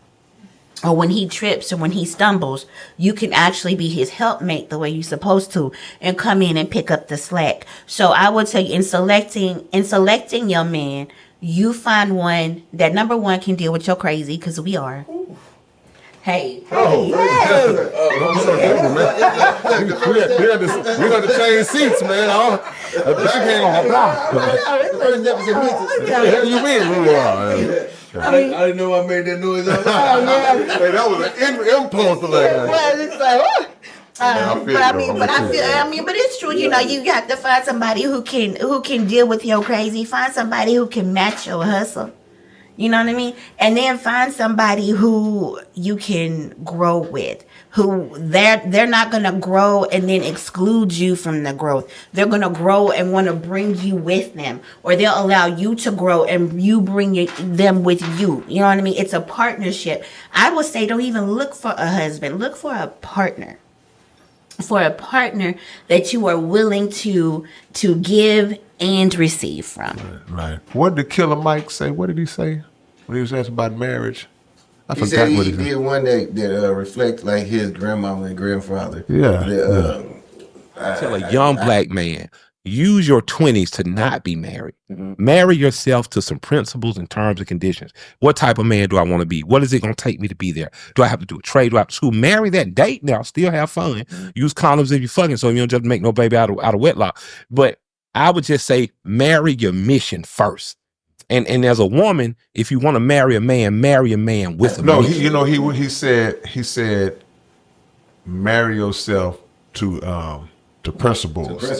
or when he trips, or when he stumbles, you can actually be his helpmate the way you're supposed to, and come in and pick up the slack. So I would say in selecting your man, you find one that number one can deal with your crazy, because we are. Hey. We got to change seats, man. Backhand on my block. What do you mean? I didn't know I made that noise. Hey, that was an impulse. Well, it's like, but it's true. You know, you have to find somebody who can deal with your crazy. Find somebody who can match your hustle. You know what I mean? And then find somebody who you can grow with. Who they're not gonna grow and then exclude you from the growth. They're gonna grow and want to bring you with them, or they'll allow you to grow and you bring them with you. You know what I mean? It's a partnership. I would say don't even look for a husband. Look for a partner. For a partner that you are willing to give and receive from. Right. What did Killer Mike say? What did he say when he was asked about marriage? He said he did one that reflect like his grandmama and grandfather. Yeah. Tell a young black man, use your 20s to not be married. Marry yourself to some principles and terms and conditions. What type of man do I want to be? What is it going to take me to be there? Do I have to do a trade? Do I have to school? Marry that, date now, still have fun. Use condoms if you're fucking, so you don't just make no baby out of wedlock. But I would just say marry your mission first. And as a woman, if you want to marry a man with a mission. He said marry yourself to principles,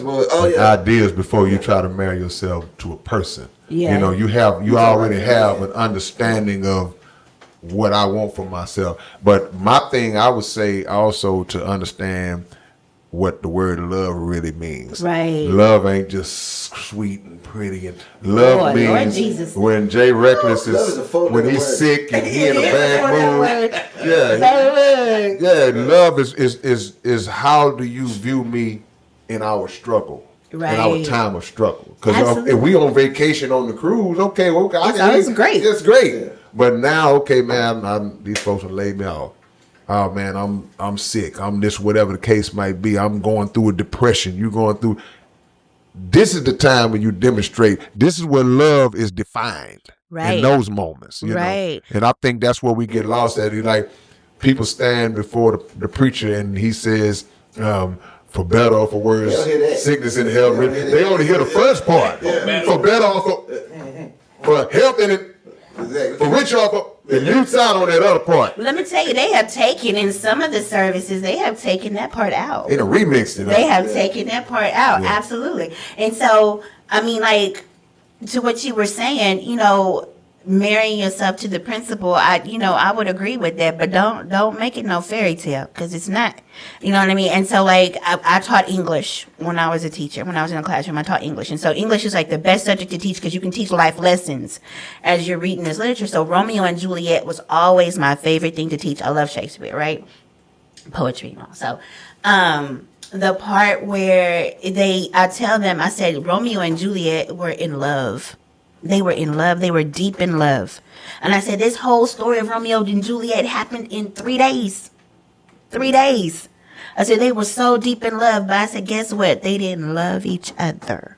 ideas before you try to marry yourself to a person. Yeah. You know, you already have an understanding of what I want for myself. But my thing, I would say also to understand what the word love really means. Right. Love ain't just sweet and pretty, and love means when Jay Reckless is when he's sick and he in a bad mood. Yeah. Love is how do you view me in our struggle, in our time of struggle? Because if we on vacation on the cruise, okay, it's great. It's great. Yeah. But now, okay, man, these folks have laid me off. Oh man, I'm sick. I'm this, whatever the case might be. I'm going through a depression. You're going through. This is the time when you demonstrate. This is where love is defined. Right. In those moments. You know? And I think that's where we get lost at. Like people stand before the preacher and he says, for better or for worse, sickness and health. They only hear the first part. For better or for health and for rich or for. And you sound on that other part. Let me tell you, they have taken in some of the services, they have taken that part out. They done remixed it. They have taken that part out, absolutely. And so, I mean, like, to what you were saying, you know, marrying yourself to the principle, I would agree with that, but don't make it no fairy tale, because it's not, you know what I mean? And so, like, I taught English when I was a teacher. When I was in a classroom, I taught English. And so English is like the best subject to teach because you can teach life lessons as you're reading this literature. So Romeo and Juliet was always my favorite thing to teach. I love Shakespeare, right? Poetry and all. So, the part where I tell them, I said, Romeo and Juliet were in love. They were in love. They were deep in love. And I said, this whole story of Romeo and Juliet happened in 3 days. 3 days. I said, they were so deep in love. But I said, guess what? They didn't love each other.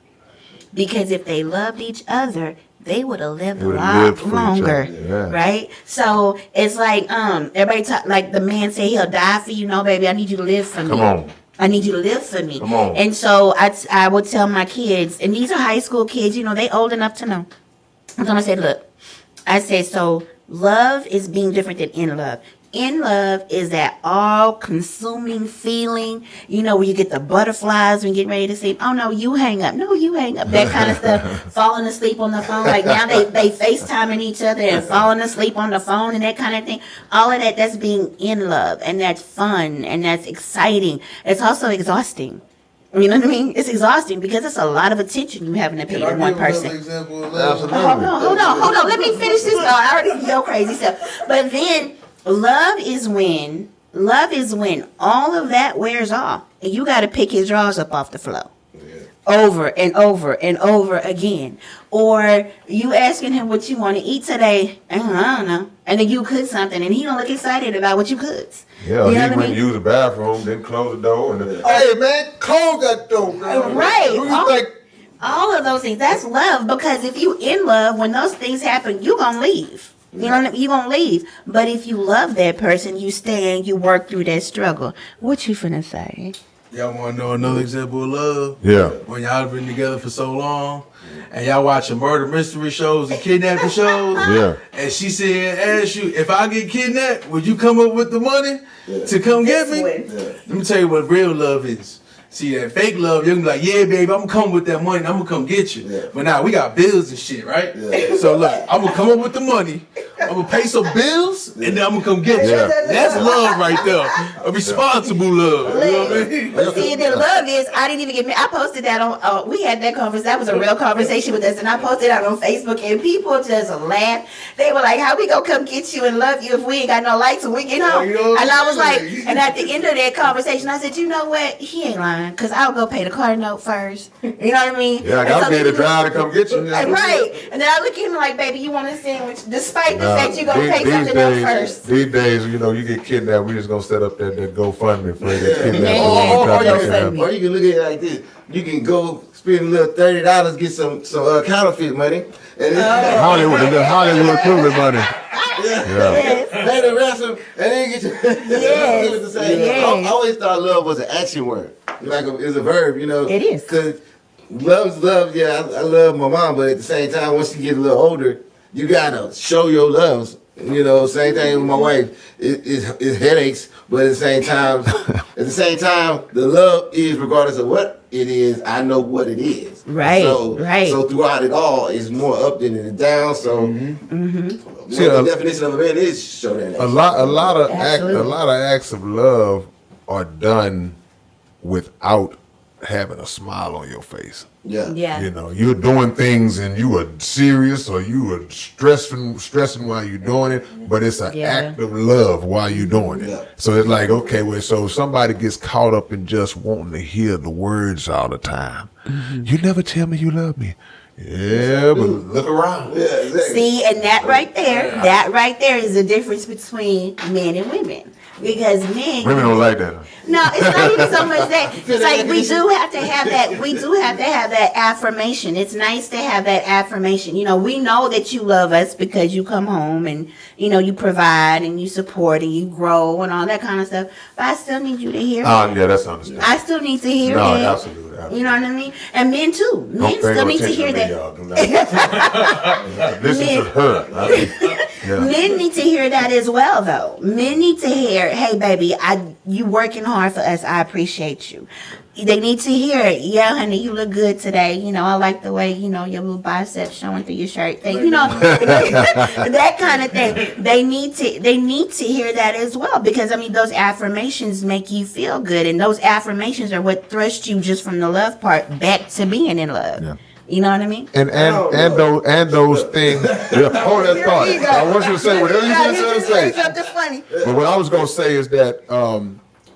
Because if they loved each other, they would have lived a lot longer. Right? So it's like, everybody talk, like the man say he'll die for you. No, baby, I need you to live for me. Come on. I need you to live for me. Come on. And so I would tell my kids, and these are high school kids, you know, they old enough to know. And so I said, look, so love is being different than in love. In love is that all-consuming feeling, you know, where you get the butterflies when you get ready to sleep. Oh, no, you hang up. No, you hang up. That kind of stuff. Falling asleep on the phone. Like now they FaceTiming each other and falling asleep on the phone and that kind of thing. All of that, that's being in love. And that's fun. And that's exciting. It's also exhausting. You know what I mean? It's exhausting because it's a lot of attention you having to pay to one person. Hold on. Let me finish this. I already go crazy stuff. But then love is when all of that wears off and you got to pick his drawers up off the floor over and over and over again. Or you asking him what you want to eat today, I don't know. And then you cook something and he don't look excited about what you cooked. Yeah, you know he went to use the bathroom, then close the door. And hey, man, close that door. Man. Right. Who you think? All of those things. That's love, because if you in love, when those things happen, you gonna leave. You know, you gonna leave. But if you love that person, you stay and you work through that struggle. What you finna say? Y'all want to know another example of love? Yeah. When y'all been together for so long, and y'all watching murder mystery shows and kidnapping shows. Yeah. And she said, "Ask you, if I get kidnapped, would you come up with the money to come get me?" Let me tell you what real love is. See, that fake love, you're gonna be like, "Yeah, baby, I'm gonna come with that money. I'm gonna come get you." Yeah. But now we got bills and shit, right? Yeah. So look, I'm gonna come up with the money. I'm gonna pay some bills, and then I'm gonna come get you. Yeah. That's love right there. A responsible love. You know what I mean? But see, the love is, I didn't even get, I posted that on, we had that conversation, that was a real conversation with us, and I posted that on Facebook, and people just laughed. They were like, how we gonna come get you and love you if we ain't got no lights when we get home? you know what And I I'm was like, saying? and at the end of that conversation, I said, you know what? He ain't lying, because I'll go pay the car note first. You know what I mean? Yeah, And I so paid to he- drive to come get you. Right. And then I look at him like, baby, you want a sandwich? Despite the fact you're going to pay something else first. These days, you know, you get kidnapped, we just gonna set up that GoFundMe for that kidnapped. Man, Or you can look at it like this. You can go spend a little $30, get some counterfeit money, and Hollywood equivalent money. Yeah. pay the ransom, and then get you. Yes. I always thought love was an action word, like it's a verb, you know. It is. Because love's love. Yeah, I love my mom, but at the same time, once you get a little older, you gotta show your loves. You know, same thing with my wife. It's headaches, but at the same time, the love is regardless of what it is. I know what it is. Right, So, right. So throughout it all, it's more up than it is down. So, See, the definition of a man is show that. A lot of Absolutely. acts of love are done without having a smile on your face. Yeah. Yeah. You know, you're doing things and you are serious or you are stressing while you're doing it, but it's an Yeah. act of love while you're doing it. Yeah. So it's like, okay, well, so if somebody gets caught up in just wanting to hear the words all the time. You never tell me you love me. Yeah, but look around. Yeah, exactly. See, and that right there is the difference between men and women. Because men, Women don't like that. no, it's not even so much that. It's like we do have to have that. We do have to have that affirmation. It's nice to have that affirmation. You know, we know that you love us because you come home and you know you provide and you support and you grow and all that kind of stuff. But I still need you to hear. Yeah, that's understandable. I still need to hear No, that. absolutely. You know what I mean? And men too. Men Don't pay still no need to attention hear to me, that. y'all. Do not. Listen to her. Yeah. Men need to hear that as well, though. Men need to hear, "Hey, baby, you working hard for us. I appreciate you." They need to hear, "Yeah, honey, you look good today. You know, I like the way your little biceps showing through your shirt thing. You know, that kind of thing." They need to hear that as well, because I mean, those affirmations make you feel good, and those affirmations are what thrust you just from the love part back to being in love. Yeah. You know what I mean? And those things. Yeah. Hold that thought. I want you to say whatever you want to say. Something funny. But what I was gonna say is that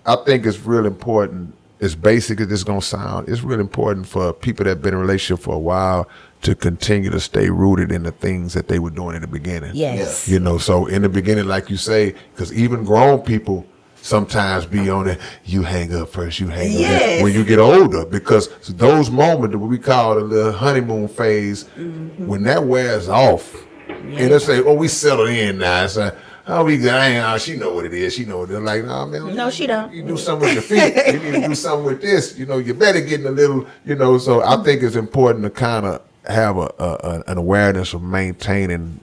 I think it's real important. As basic as this gonna sound, it's really important for people that have been in a relationship for a while to continue to stay rooted in the things that they were doing in the beginning. Yes. You know, so in the beginning, like you say, because even grown people sometimes be on it, you hang up first, you hang Yes. up when you get older, because those moments, what we call the little honeymoon phase, when that wears off, and they say, oh, we settled in now. It's like, oh, we got, she know what it is. She know what it is. Like, nah, man. No, she don't. You do something with your feet. You need to do something with this. You know, you better get in a little, so I think it's important to kind of have an awareness of maintaining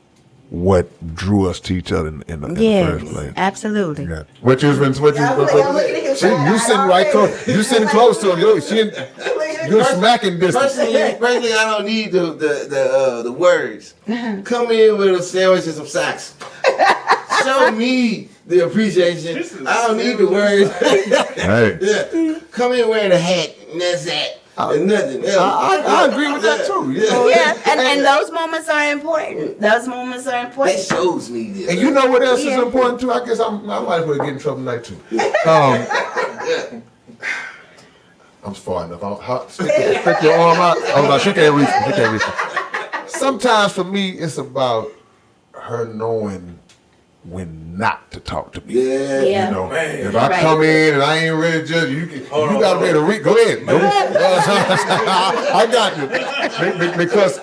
what drew us to each other in the first place. Absolutely. Yeah. What you I'm looking at him. See, you sitting right close. You sitting close to him. You're smacking distance. Personally, I don't need the words. Come in with a sandwich and some socks. Show me the appreciation. I don't need the words. Hey. Yeah. Come in wearing a hat, and that's that. And nothing else. I agree with that too. You know? Yeah, and those moments are important. Those moments are important. That shows me this. And you know what else is Yeah. important too? I guess I might as well get in trouble tonight too. I'm far enough. Stick your arm out. Oh no, she can't reach me. She can't reach me. Sometimes for me, it's about her knowing when not to talk to me. Yeah. You know, Man. if I Right. come in and I ain't ready to judge you, you got to be able to go ahead. I got you.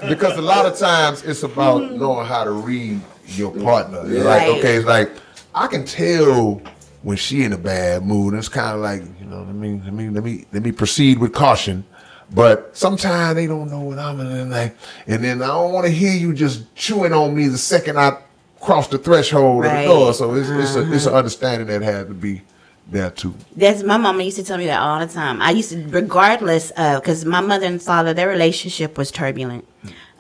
Because a lot of times it's about knowing how to read your partner. It's like, Right. okay, it's like, I can tell when she in a bad mood. It's kind of like, you know, let me proceed with caution. But sometimes they don't know what I'm in, and then I don't want to hear you just chewing on me the second I cross the threshold of Right. the door. So it's an understanding that had to be there too. That's my mama used to tell me that all the time. I used to, regardless of, because my mother and father, their relationship was turbulent,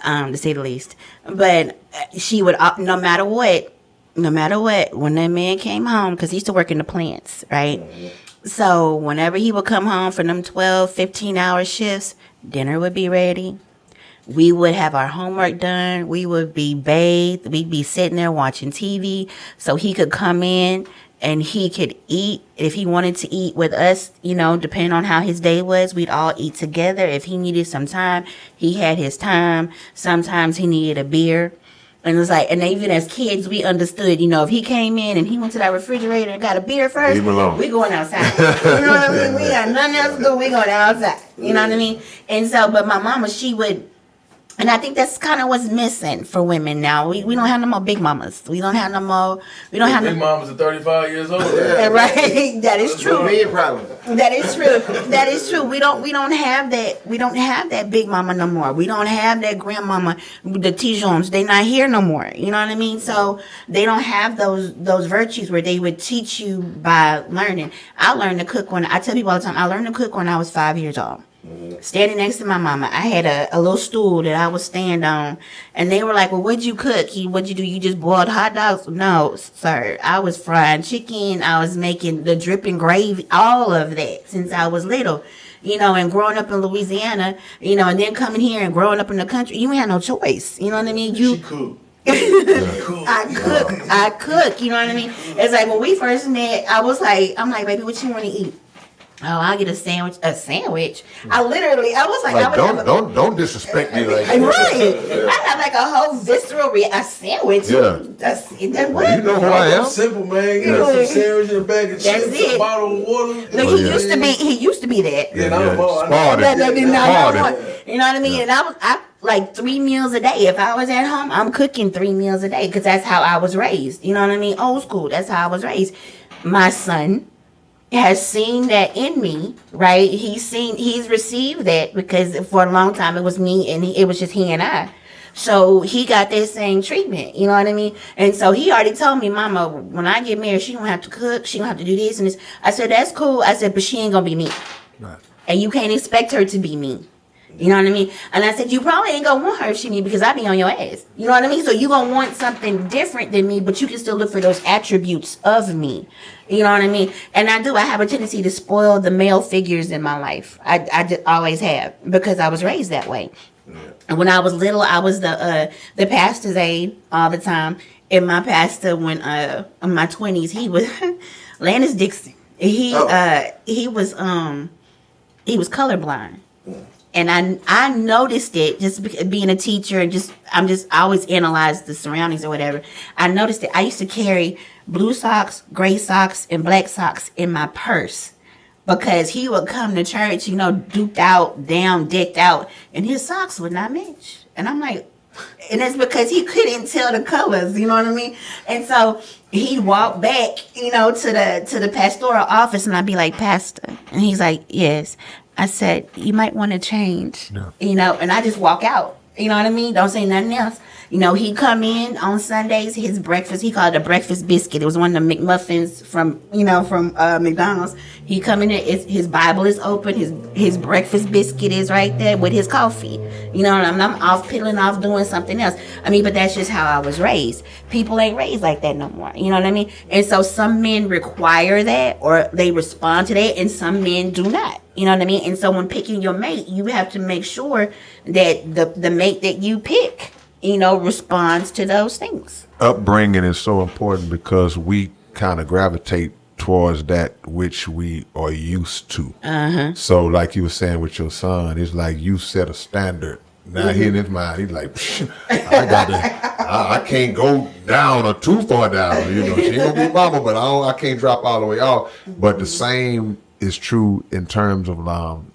to say the least. But she would, no matter what, when that man came home, because he used to work in the plants, right? So whenever he would come home from them 12, 15-hour shifts, dinner would be ready. We would have our homework done. We would be bathed. We'd be sitting there watching TV so he could come in and he could eat. If he wanted to eat with us, you know, depending on how his day was, we'd all eat together. If he needed some time, he had his time. Sometimes he needed a beer. And it was like, and even as kids, we understood, you know, if he came in and he went to that refrigerator and got a beer first, Leave him alone. we going outside. You know what I mean? We got nothing else to do. We going outside. You know what I mean? And so, but my mama, she would, and I think that's kind of what's missing for women now. We don't have no more big mamas. We don't have no more. We don't have Big no. mamas are 35 years old. Right, that is true. Me problem. That is true. That is true. We don't have that. We don't have that big mama no more. We don't have that grandmama, the Tijons. They not here no more. You know what I mean? So they don't have those virtues where they would teach you by learning. I learned to cook I tell people all the time. I learned to cook when I was 5 years old. Standing next to my mama, I had a little stool that I would stand on, and they were like, "Well, what'd you cook? What'd you do? You just boiled hot dogs?" No, sir. I was frying chicken. I was making the dripping gravy, all of that since I was little. You know, and growing up in Louisiana, you know, and then coming here and growing up in the country, you ain't had no choice. You know what I mean? She cool. I cook. You know what I mean? It's like when we first met, I'm like, baby, what you want to eat? Oh, I'll get a sandwich. A sandwich? I was like, I would Don't disrespect me like right. that. I have like a whole visceral a sandwich. Yeah. That's what? Well, you know who I am. Simple, man. Get us some sandwich and a bag of That's chips, it. a bottle of water. Look, he used to be that. Yeah, I'm Spotted. You know what I mean? And I like 3 meals a day. If I was at home, I'm cooking 3 meals a day because that's how I was raised. You know what I mean? Old school. That's how I was raised. My son has seen that in me, right? He's received that because for a long time it was me and it was just he and I. So he got that same treatment, you know what I mean? And so he already told me, Mama, when I get married, she don't have to cook, she don't have to do this and this. I said, that's cool. I said, but she ain't gonna be me. Right. And you can't expect her to be me. You know what I mean? And I said, you probably ain't gonna want her if she me because I be on your ass. You know what I mean? So you gonna want something different than me, but you can still look for those attributes of me. You know what I mean? And I do. I have a tendency to spoil the male figures in my life. I just always have because I was raised that way. Yeah. And when I was little, I was the pastor's aide all the time. And my pastor, when in my 20s, he was Landis Dixon. He was colorblind. And I noticed it just being a teacher and I always analyze the surroundings or whatever. I noticed it. I used to carry blue socks, gray socks, and black socks in my purse because he would come to church, you know, duped out, down, decked out, and his socks would not match. And I'm like, and it's because he couldn't tell the colors, you know what I mean? And so he'd walk back, you know, to the pastoral office, and I'd be like, Pastor, and he's like, yes. I said, you might want to change, you know, and I just walk out. You know what I mean? Don't say nothing else. You know, he'd come in on Sundays, his breakfast, he called it a breakfast biscuit. It was one of the McMuffins from McDonald's. He come in there, his Bible is open, his breakfast biscuit is right there with his coffee. You know, and I'm off peeling off doing something else. I mean, but that's just how I was raised. People ain't raised like that no more. You know what I mean? And so some men require that or they respond to that and some men do not. You know what I mean? And so when picking your mate, you have to make sure that the mate that you pick, you know, responds to those things. Upbringing is so important because we kind of gravitate towards that which we are used to. So like you were saying with your son, it's like you set a standard Now he in his mind, he's like, I can't go down or too far down. You know, she ain't gonna be mama, but I can't drop all the way off. But the same is true in terms of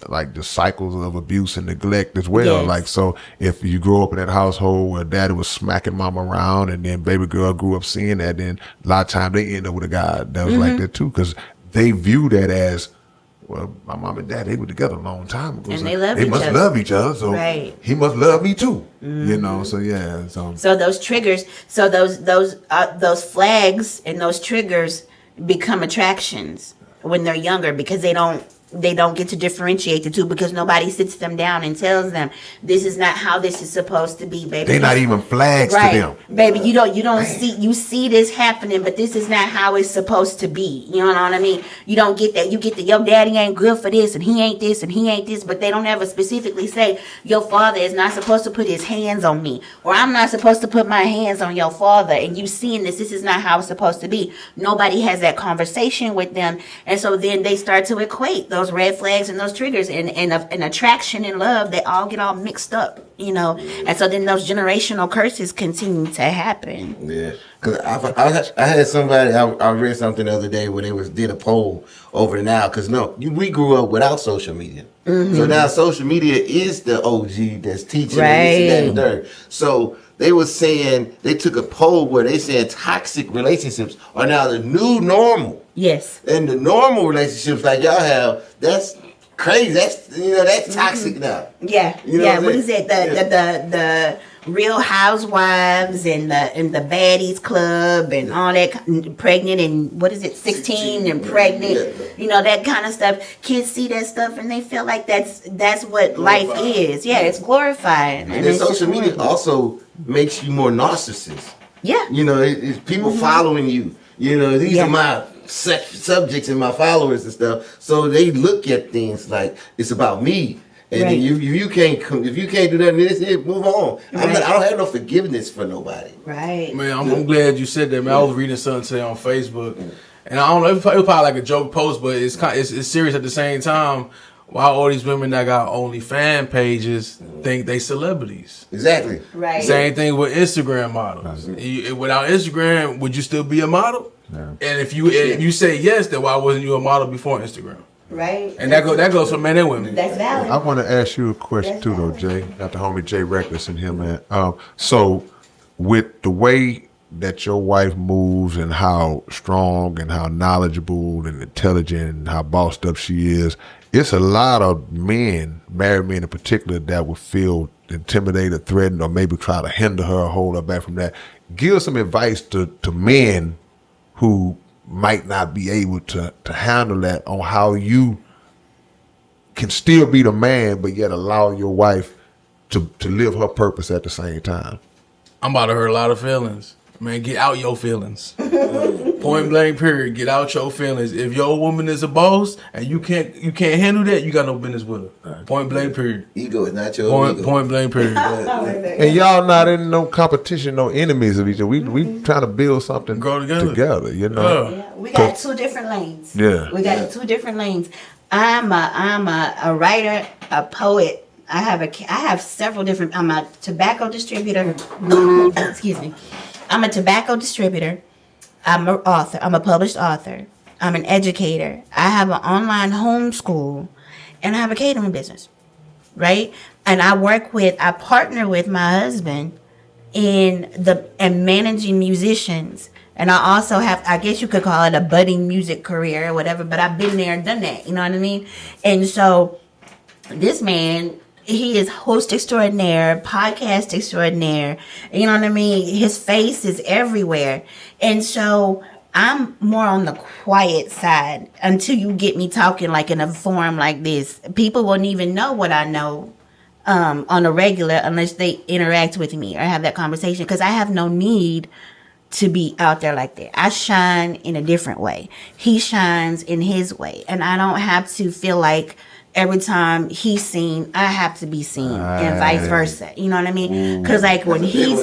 like the cycles of abuse and neglect as well. Yes. Like, so if you grow up in that household where daddy was smacking mama around, and then baby girl grew up seeing that, then a lot of times they end up with a guy that was like that too, because they view that as, well, my mom and dad, they were together a long time ago. And so they love they each must other. love each other. So Right. he must love me too. You know, so yeah. So those triggers, so those flags and those triggers become attractions when they're younger, because they don't get to differentiate the two, because nobody sits them down and tells them this is not how this is supposed to be, baby. They're not even flags right, to them. baby. You don't see this happening, but this is not how it's supposed to be. You know what I mean? You don't get that. You get that your daddy ain't good for this, and he ain't this, and he ain't this, but they don't ever specifically say your father is not supposed to put his hands on me, or I'm not supposed to put my hands on your father, and you seeing this is not how it's supposed to be. Nobody has that conversation with them, and so then they start to equate those red flags and those triggers and attraction and love. They all get all mixed up, you know, and so then those generational curses continue to happen. Yeah, because I had somebody, I read something the other day where they did a poll over now, because we grew up without social media. So now social media is the OG that's teaching this and that and third. So they were saying, they took a poll where they said toxic relationships are now the new normal. Yes. And the normal relationships like y'all have, that's crazy. That's toxic now. Yeah. You know yeah. what What I'm is it? saying? The Real Housewives and the Baddies Club and all that, pregnant and what is it, 16 and pregnant, you know, that kind of stuff. Kids see that stuff and they feel like that's what life is. Yeah, it's glorifying. And then it's social media horrible. also makes you more narcissist. Yeah. You know, it's people following you. You know, these Yeah. are my subjects and my followers and stuff. So they look at things like it's about me. And Right. if you can't do that, move on. Right. I don't have no forgiveness for nobody. Right. Man, I'm glad you said that, man. I was reading something today on Facebook, and I don't know, it was probably like a joke post, but it's serious at the same time. Why all these women that got OnlyFans pages think they celebrities? Exactly. Right. Same thing with Instagram models. Without Instagram, would you still be a model? And if you say yes, then why wasn't you a model before Instagram? Right. And that goes for men and women. That's valid. I want to ask you a question too, though, Jay. Got the homie Jay Reckless in here, man. So, with the way that your wife moves and how strong and how knowledgeable and intelligent and how bossed up she is, it's a lot of men, married men in particular, that would feel intimidated, threatened, or maybe try to hinder her or hold her back from that. Give some advice to men who might not be able to handle that, on how you can still be the man but yet allow your wife to live her purpose at the same time. I'm about to hurt a lot of feelings. Man, get out your feelings. Point blank, period. Get out your feelings. If your woman is a boss and you can't handle that, you got no business with her. Point blank, period. Ego is not your ego. Point blank, period. And y'all not in no competition, no enemies of each other. We trying to build something Grow together. you know. Yeah, we got two different lanes. Yeah. We got two different lanes. I'm a writer, a poet. I have several different. I'm a tobacco distributor. Excuse me. I'm a tobacco distributor. I'm an author. I'm a published author. I'm an educator. I have an online homeschool, and I have a catering business, right? And I partner with my husband in managing musicians. And I also have, I guess you could call it a budding music career or whatever, but I've been there and done that, you know what I mean? And so this man, he is host extraordinaire, podcast extraordinaire, you know what I mean? His face is everywhere. And so I'm more on the quiet side until you get me talking like in a forum like this. People won't even know what I know on a regular unless they interact with me or have that conversation, because I have no need to be out there like that. I shine in a different way. He shines in his way. And I don't have to feel like every time he's seen, I have to be seen, and vice versa. You know what I mean? Because like when he's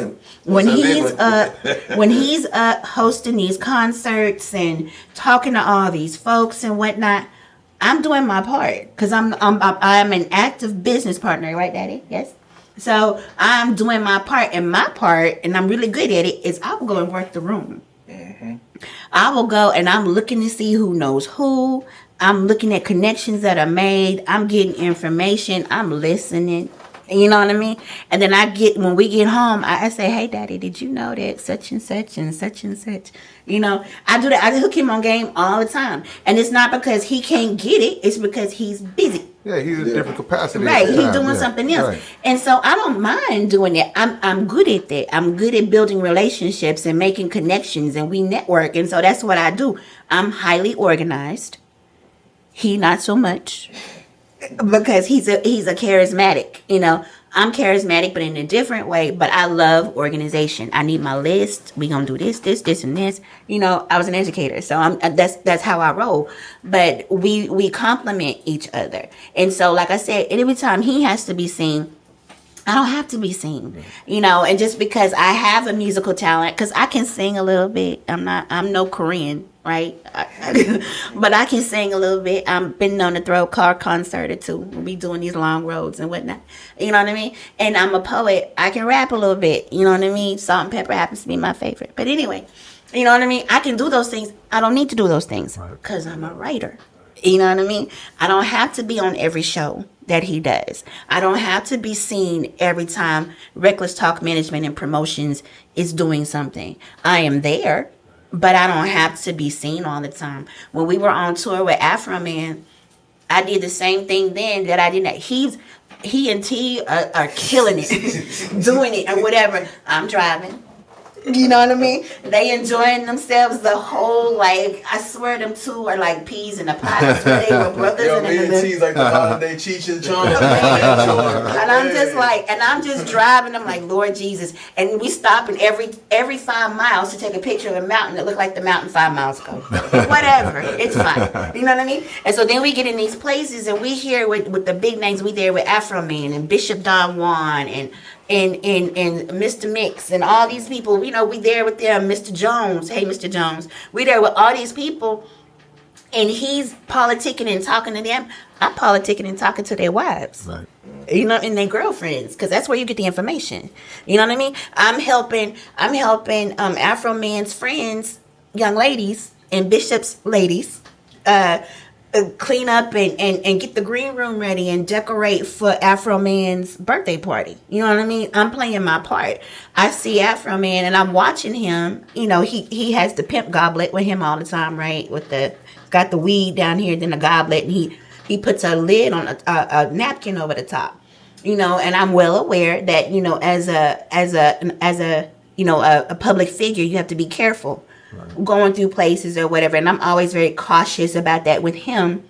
hosting these concerts and talking to all these folks and whatnot, I'm doing my part because I'm an active business partner, right, Daddy? Yes. So I'm doing my part, and my part, and I'm really good at it, is I will go and work the room. I will go and I'm looking to see who knows who. I'm looking at connections that are made. I'm getting information. I'm listening. You know what I mean? And then when we get home, I say, hey, Daddy, did you know that such and such and such and such? You know, I do that. I hook him on game all the time. And it's not because he can't get it. It's because he's busy. Yeah, he's in a different capacity. Right, at the he's time. doing something else. Right. And so I don't mind doing it. I'm good at that. I'm good at building relationships and making connections, and we network. And so that's what I do. I'm highly organized. He not so much, because he's a charismatic, you know. I'm charismatic, but in a different way. But I love organization. I need my list. We gonna do this, and this. You know, I was an educator, so that's how I roll. But we complement each other, and so like I said, every time he has to be seen, I don't have to be seen, you know. And just because I have a musical talent, because I can sing a little bit. I'm no Korean, right? But I can sing a little bit. I've been known to throw a car concert or two. We'll be doing these long roads and whatnot. You know what I mean? And I'm a poet. I can rap a little bit. You know what I mean? Salt and pepper happens to be my favorite. But anyway, you know what I mean? I can do those things. I don't need to do those things because I'm a writer. You know what I mean? I don't have to be on every show that he does. I don't have to be seen every time Reckless Talk Management and Promotions is doing something. I am there, but I don't have to be seen all the time. When we were on tour with Afro Man, I did the same thing then that I did that. He and T are killing it, doing it or whatever. I'm driving. You know what I mean? They enjoying themselves the whole, like, I swear them two are like peas in a pot. I swear they were brothers. Yo, me and T's like the modern day Cheech and Chong. And I'm just like, and I'm just driving. I'm like, Lord Jesus. And we stopping every 5 miles to take a picture of a mountain that looked like the mountain 5 miles ago. Whatever. It's fine. You know what I mean? And so then we get in these places and we hear with the big names. We there with Afro Man and Bishop Don Juan and Mr. Mix and all these people, you know, we there with them, Mr. Jones. Hey, Mr. Jones. We there with all these people, and he's politicking and talking to them. I'm politicking and talking to their wives. Right. You know, and their girlfriends, because that's where you get the information. You know what I mean? I'm helping Afro Man's friends, young ladies, and Bishop's ladies, clean up and get the green room ready and decorate for Afro Man's birthday party. You know what I mean? I'm playing my part. I see Afro Man and I'm watching him. You know, he has the pimp goblet with him all the time, right? Got the weed down here, then the goblet, and he puts a lid on a napkin over the top. You know, and I'm well aware that, you know, as a you know, a public figure, you have to be careful. Right. Going through places or whatever, and I'm always very cautious about that with him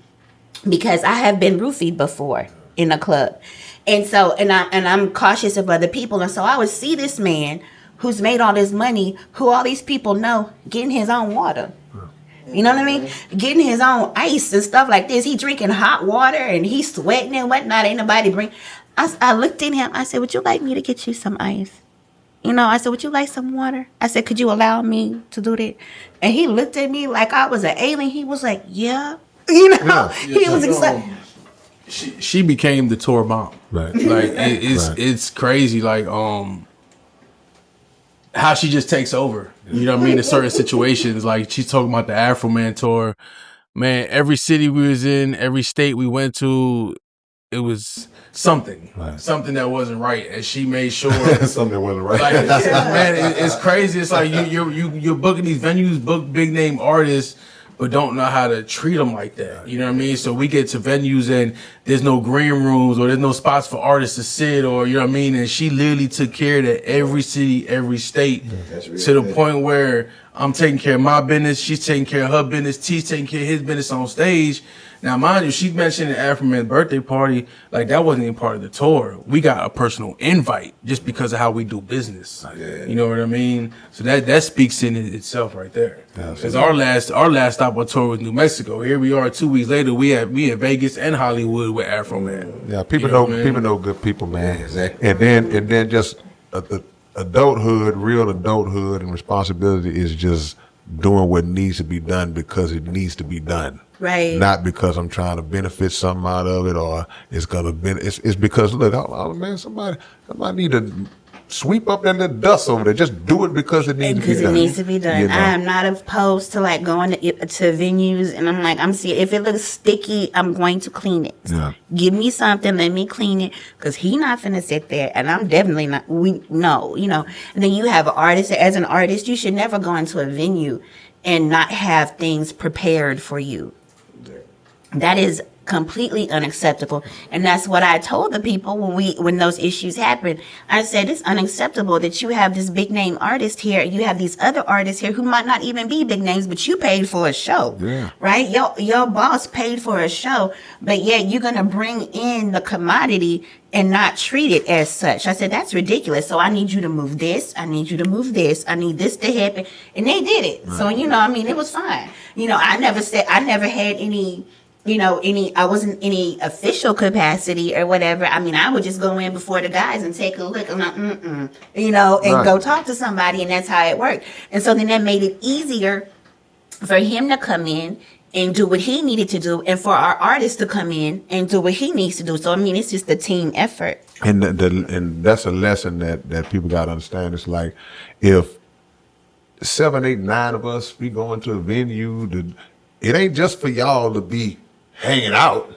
because I have been roofied before in a club, and so I'm cautious of other people, and so I would see this man who's made all this money, who all these people know, getting his own water. You know what I mean? Getting his own ice and stuff like this. He drinking hot water and he's sweating and whatnot. Ain't nobody bring. I looked at him. I said, "Would you like me to get you some ice?" You know, I said, "Would you like some water?" I said, "Could you allow me to do that?" And he looked at me like I was an alien. He was like, "Yeah." You know, yeah. He was excited. She became the tour mom. Right. Like, it's crazy, like, how she just takes over. You know what I mean? In certain situations, like, she's talking about the Afro Man tour. Man, every city we was in, every state we went to, it was something that wasn't right, and she made sure something that wasn't right. Like, man, it's crazy. It's like you're booking these venues, book big name artists, but don't know how to treat them like that. You know what I mean? So we get to venues and there's no green rooms or there's no spots for artists to sit, or you know what I mean. And she literally took care of that every city, every state, to the point where I'm taking care of my business, she's taking care of her business, T's taking care of his business on stage. Now, mind you, she mentioned the Afro Man's birthday party. Like, that wasn't even part of the tour. We got a personal invite just because of how we do business. Yeah. You know what I mean? So that speaks in itself right there. Because our last stop on tour was New Mexico. Here we are 2 weeks later. We at Vegas and Hollywood with Afro Man. Yeah, people know good people, man. Yeah, exactly. And then just adulthood, real adulthood, and responsibility is just doing what needs to be done because it needs to be done. Right. Not because I'm trying to benefit something out of it, or it's gonna be. It's because look, man, somebody need to sweep up that little dust over there. Just do it because it needs to be done. Because it needs to be done. You know? I am not opposed to like going to venues, and I'm like, I'm seeing if it looks sticky, I'm going to clean it. Yeah. Give me something, let me clean it, because he not finna sit there, and I'm definitely not. And then you have an artist. As an artist, you should never go into a venue and not have things prepared for you. That is completely unacceptable, and that's what I told the people when those issues happened. I said it's unacceptable that you have this big name artist here, you have these other artists here who might not even be big names, but you paid for a show, right? Your boss paid for a show, but yet you're gonna bring in the commodity and not treat it as such. I said that's ridiculous. So I need you to move this. I need you to move this. I need this to happen, and they did it. Right. So it was fine. I never had any. I wasn't any official capacity or whatever. I mean, I would just go in before the guys and take a look. I'm like, and right. Go talk to somebody, and that's how it worked. And so then that made it easier for him to come in and do what he needed to do, and for our artist to come in and do what he needs to do. So, I mean, it's just a team effort. And and that's a lesson that people got to understand. It's like if 7, 8, 9 of us, we go into a venue, it ain't just for y'all to be hanging out.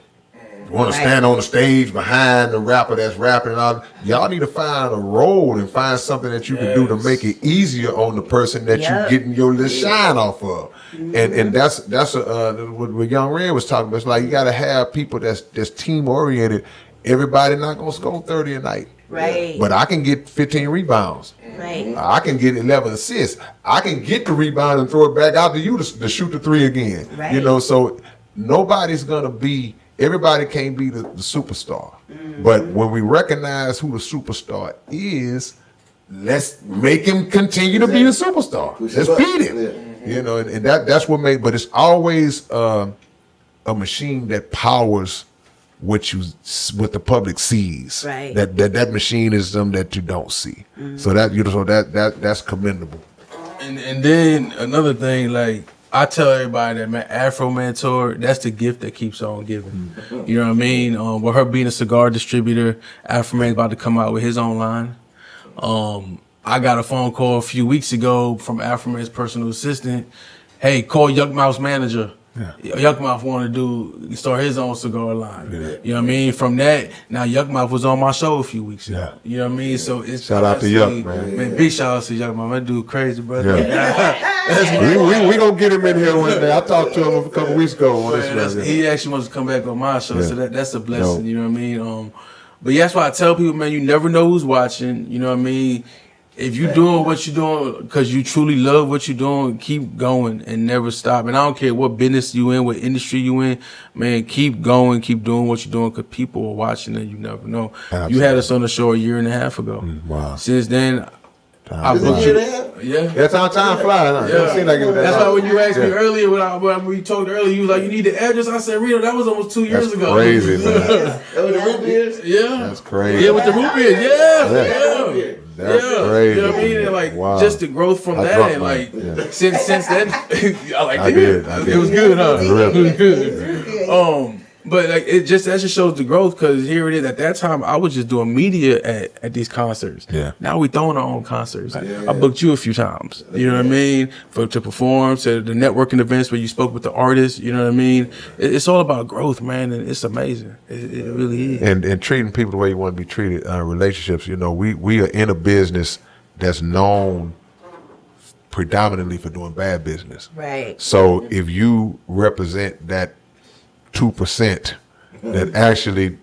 You want to stand on the stage behind the rapper that's rapping and all. Y'all need to find a role and find something that you can do to make it easier on the person that you're getting your little shine off of. And that's what Young Red was talking about. It's like you got to have people that's team oriented. Everybody not gonna score 30 a night. Right. But I can get 15 rebounds. Right. I can get 11 assists. I can get the rebound and throw it back out to you to shoot the 3 again. Right. So nobody's gonna be. Everybody can't be the superstar. But when we recognize who the superstar is, let's make him continue to be a superstar. Let's beat him. And that's what made. But it's always a machine that powers what the public sees. Right. That machine is them that you don't see. So that's commendable. And then another thing, like I tell everybody that, man, Afro Mentor, that's the gift that keeps on giving. You know what I mean? With her being a cigar distributor, Afro Man's about to come out with his own line. I got a phone call a few weeks ago from Afro Man's personal assistant. Hey, call Yuck Mouth's manager. Yuck Mouth want to start his own cigar line. You know what I mean? From that, now Yuck Mouth was on my show a few weeks ago. You know what I mean? So it's shout out to Yuck, man. Big shout out to Yuck Mouth. That dude crazy, brother. We gonna get him in here one day. I talked to him a couple weeks ago on this. He actually wants to come back on my show, so that's a blessing. You know what I mean? But that's why I tell people, man, you never know who's watching. You know what I mean? If you're doing what you're doing because you truly love what you're doing, keep going and never stop. And I don't care what business you in, what industry you in, man, keep going, keep doing what you're doing because people are watching and you never know. Absolutely. You had us on the show a year and a half ago. Wow. Since then, I booked you. Yeah. That's how time flies. Huh? Yeah. Seem like that's why when you asked me earlier, when we talked earlier, you was like, you need the address. I said, Reno, that was almost 2 years ago. Crazy, man. That was the root beers? Yeah. That's crazy. Yeah, with the root beers. Yeah. That's crazy. You know what I mean? And like just the growth from that, and like since then, I did. It was good, huh? It was good. But like that just shows the growth because here it is. At that time, I was just doing media at these concerts. Yeah. Now we throwing our own concerts. I booked you a few times. You know what I mean? To perform, to the networking events where you spoke with the artists. You know what I mean? It's all about growth, man, and it's amazing. It really is. And treating people the way you want to be treated. Relationships. We are in a business that's known predominantly for doing bad business. Right. So if you represent that 2% that actually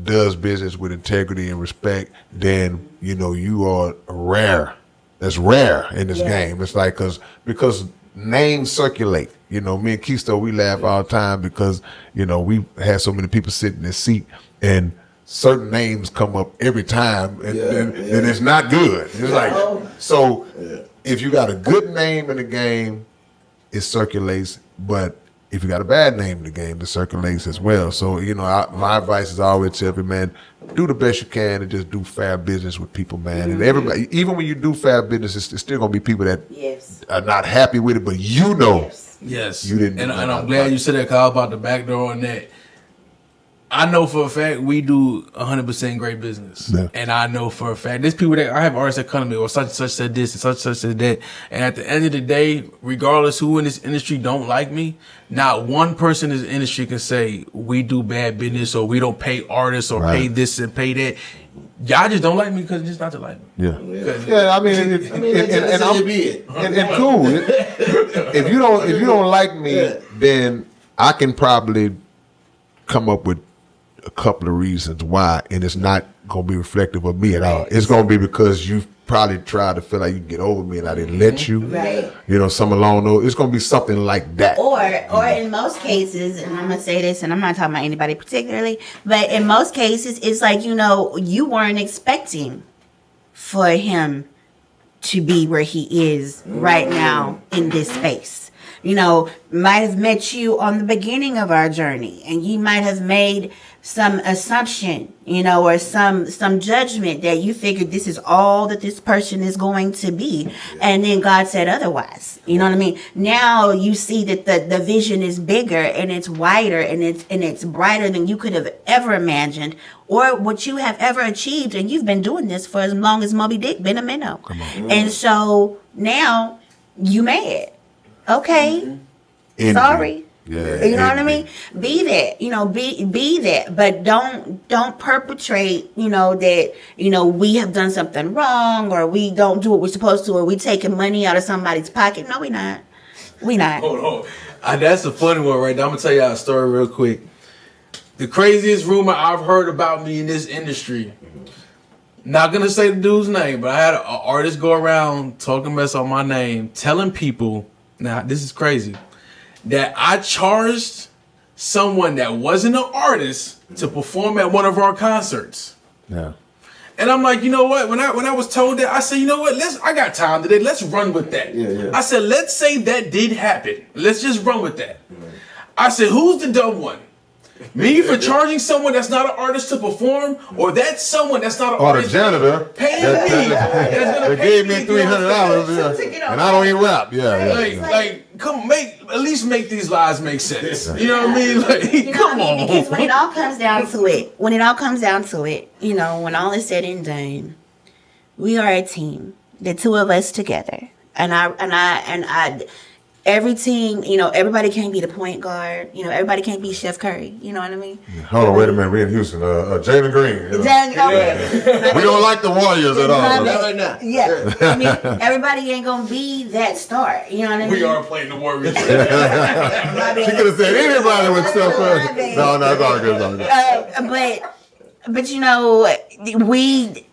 does business with integrity and respect, then you are rare. That's rare in this game. It's like because names circulate. Me and Keisto, we laugh all the time because we had so many people sit in this seat and certain names come up every time and it's not good. It's like so if you got a good name in the game, it circulates, but if you got a bad name in the game, it circulates as well. So, you know, my advice is always tell people, man, do the best you can and just do fair business with people, man. And everybody, even when you do fair business, it's still going to be people that are not happy with it, but you know. Yes. You didn't. And I'm glad you said that, because I was about the back door on that. I know for a fact we do 100% great business. Yeah. And I know for a fact, there's people that I have artists that come to me, or such and such said this and such said that. And at the end of the day, regardless who in this industry don't like me, not one person in this industry can say we do bad business or we don't pay artists or pay this and pay that. Y'all just don't like me because it's just not to like me. Yeah, I mean, and cool. If you don't like me, then I can probably come up with a couple of reasons why, and it's not gonna be reflective of me at all. It's gonna be because you probably tried to feel like you can get over me and I didn't let you. Right. You know, some along those. It's gonna be something like that. Or in most cases, and I'm gonna say this, and I'm not talking about anybody particularly, but in most cases, it's like, you know, you weren't expecting for him to be where he is right now in this space. You know, might have met you on the beginning of our journey, and you might have made some assumption, you know, or some judgment that you figured this is all that this person is going to be, and then God said otherwise. You know what I mean? Now you see that the vision is bigger and it's wider and it's brighter than you could have ever imagined or what you have ever achieved, and you've been doing this for as long as Moby Dick been a minnow. And so now you mad. Okay. Sorry. Yeah. You know what I mean? Be that, you know, be that, but don't perpetrate, you know, that, you know, we have done something wrong or we don't do what we're supposed to or we taking money out of somebody's pocket. No, we not. Hold on. That's a funny one right there. I'm gonna tell y'all a story real quick. The craziest rumor I've heard about me in this industry. Not gonna say the dude's name, but I had an artist go around talking mess on my name, telling people, now this is crazy, that I charged someone that wasn't an artist to perform at one of our concerts. Yeah. And I'm like, you know what? When I was told that, I said, you know what? I got time today. Let's run with that. Yeah. I said, let's say that did happen. Let's just run with that. I said, who's the dumb one? Me for charging someone that's not an artist to perform, or that someone that's not an Or the artist janitor. paying me? They gave me $300, and I don't even rap. Like, come at least make these lies make sense. You know what I mean? Like, You know come what I mean? on. Because when it all comes down to it, you know, when all is said and done, we are a team. The two of us together, and I. Every team, you know, everybody can't be the point guard. You know, everybody can't be Chef Curry. You know what I mean? Hold on, wait a minute. We're in Houston. Jalen Green. You know. Okay. We don't like the Warriors at all. Yeah, I mean, everybody ain't gonna be that star. You know what I mean? We are playing the Warriors. She could have said anybody with stuff. No, it's all good. But you know, we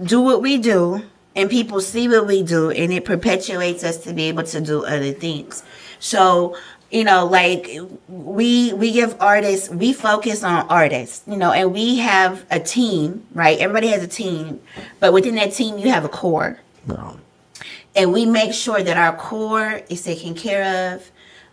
do what we do. And people see what we do, and it perpetuates us to be able to do other things. So, you know, like we give artists, we focus on artists, you know, and we have a team, right? Everybody has a team, but within that team, you have a core. No. And we make sure that our core is taken care of.